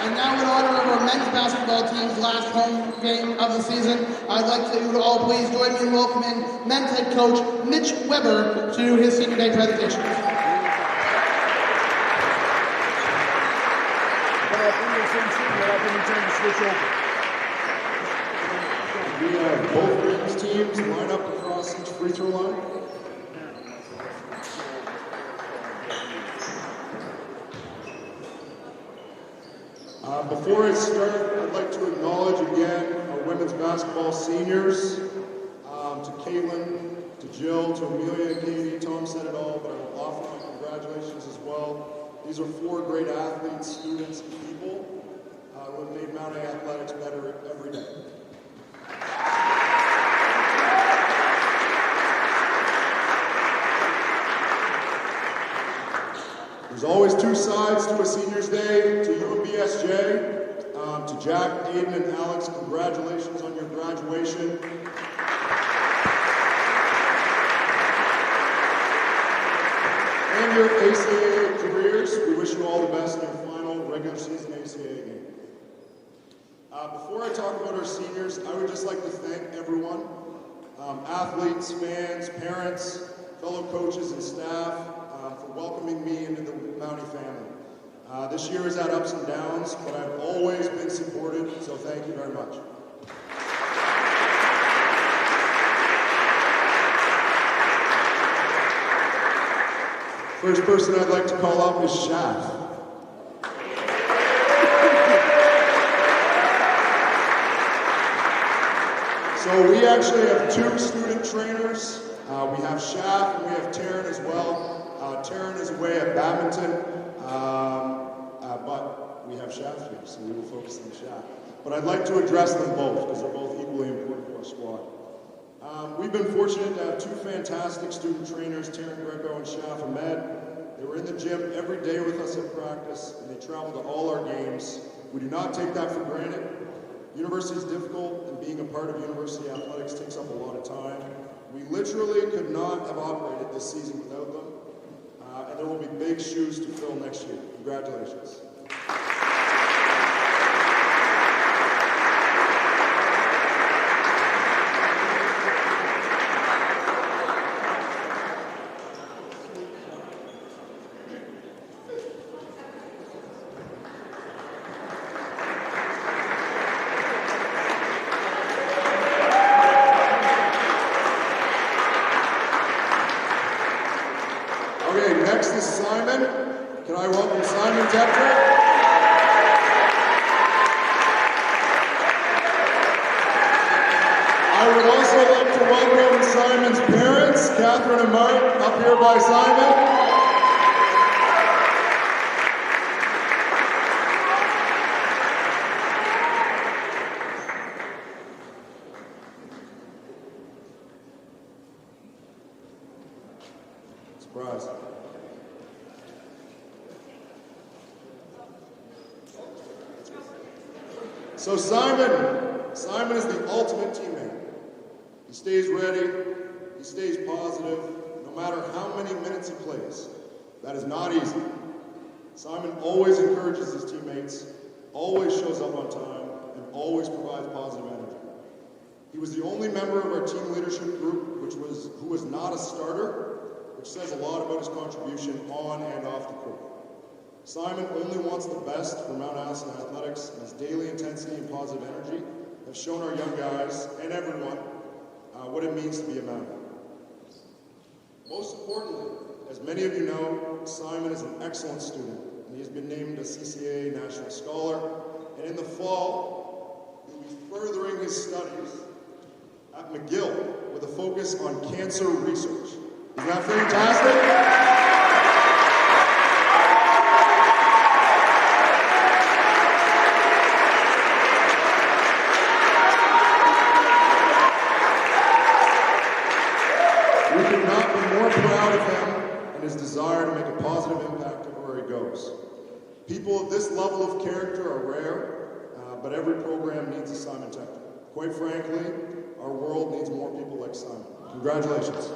And now in honor of our men's basketball team's last home game of the season, I'd like you to all please join me in welcoming men's head coach Mitch Weber to his senior day presentation. We have both men's teams line up across each free throw line. Before I start, I'd like to acknowledge again our women's basketball seniors, to Caitlin, to Jill, to Amelia, Katie. Tom said it all, but I will offer my congratulations as well. These are 4 great athletes, students, and people who have made Mount A athletics better every day. There's always 2 sides to a senior's day. To UNBSJ, to Jack, Aiden, and Alex, congratulations on your graduation. And your ACAA careers. We wish you all the best in your final regular season ACAA game. Before I talk about our seniors, I would just like to thank everyone, athletes, fans, parents, fellow coaches, and staff, for welcoming me into the Mountie family. This year has had ups and downs, but I've always been supported, so thank you very much. First person I'd like to call up is Shaf. So we actually have 2 student trainers. We have Shaf and we have Taryn as well. Taryn is away at badminton, but we have Shaf here, so we will focus on Shaf. But I'd like to address them both, because they're both equally important to our squad. We've been fortunate to have 2 fantastic student trainers, Taryn Greco and Shaf Ahmed. They were in the gym every day with us at practice, and they traveled to all our games. We do not take that for granted. University is difficult, and being a part of university athletics takes up a lot of time. We literally could not have operated this season without them. And there will be big shoes to fill next year. Congratulations. Catherine and Mark, up here by Simon. Surprise. So Simon is the ultimate teammate. He stays ready, he stays positive, no matter how many minutes he plays. That is not easy. Simon always encourages his teammates, always shows up on time, and always provides positive energy. He was the only member of our team leadership group who was not a starter, which says a lot about his contribution on and off the court. Simon only wants the best for Mount Allison athletics, and his daily intensity and positive energy have shown our young guys and everyone what it means to be a Mountain. Most importantly, as many of you know, Simon is an excellent student, and he has been named a CCAA National Scholar, and in the fall, he'll be furthering his studies at McGill with a focus on cancer research. Isn't that fantastic? We could not be more proud of him and his desire to make a positive impact everywhere he goes. People of this level of character are rare, but every program needs a Simon Tector. Quite frankly, our world needs more people like Simon. Congratulations.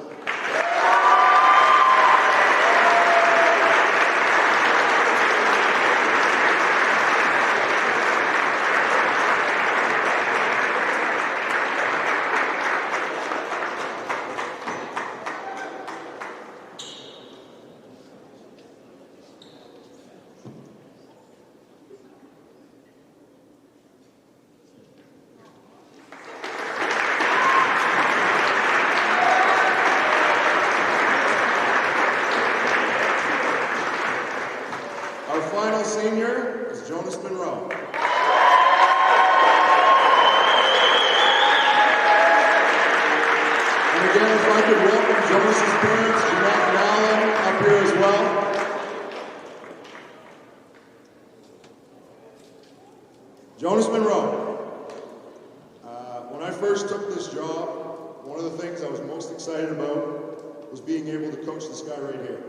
Our final senior is Jonas Monroe. And again, if I could welcome Jonas's parents, Jeanette and Alan, up here as well. Jonas Monroe. When I first took this job, one of the things I was most excited about was being able to coach this guy right here.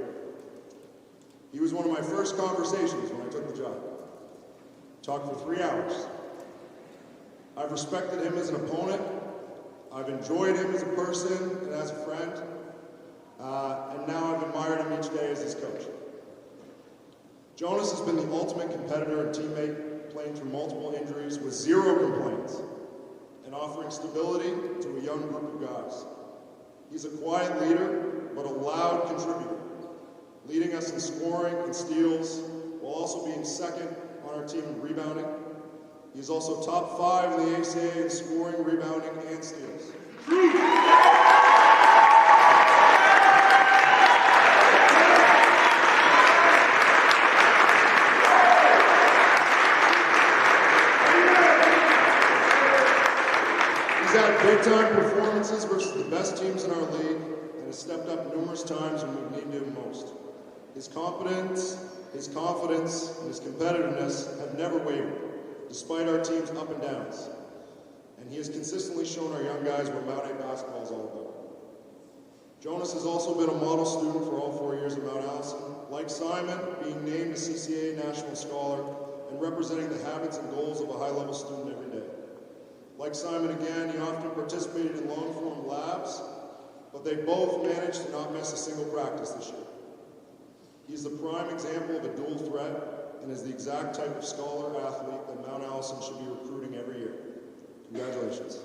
He was one of my first conversations when I took the job. Talked for 3 hours. I've respected him as an opponent. I've enjoyed him as a person and as a friend. And now I've admired him each day as his coach. Jonas has been the ultimate competitor and teammate, playing through multiple injuries with 0 complaints and offering stability to a young group of guys. He's a quiet leader, but a loud contributor, leading us in scoring and steals, while also being second on our team in rebounding. He's also top 5 in the ACAA in scoring, rebounding, and steals. He's had big-time performances versus the best teams in our league, and has stepped up numerous times when we've needed him most. His competence, his confidence, and his competitiveness have never wavered, despite our team's up and downs. And he has consistently shown our young guys what Mount A basketball is all about. Jonas has also been a model student for all 4 years at Mount Allison. Like Simon, being named a CCAA National Scholar and representing the habits and goals of a high-level student every day. Like Simon again, he often participated in long-form labs, but they both managed to not miss a single practice this year. He's the prime example of a dual threat and is the exact type of scholar athlete that Mount Allison should be recruiting every year. Congratulations.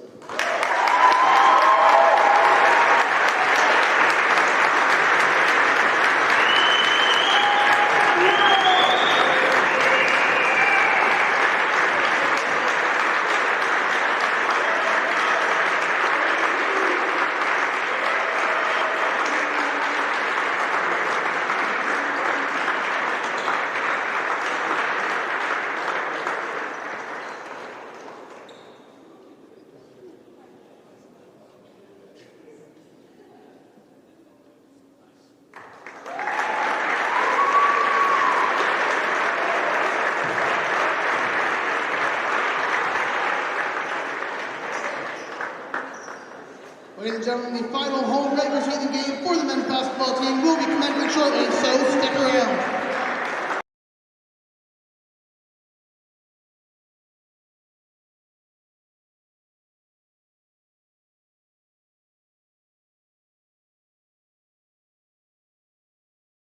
Ladies and gentlemen, the final home regular season game for the men's basketball team will be commencing shortly, so stick around.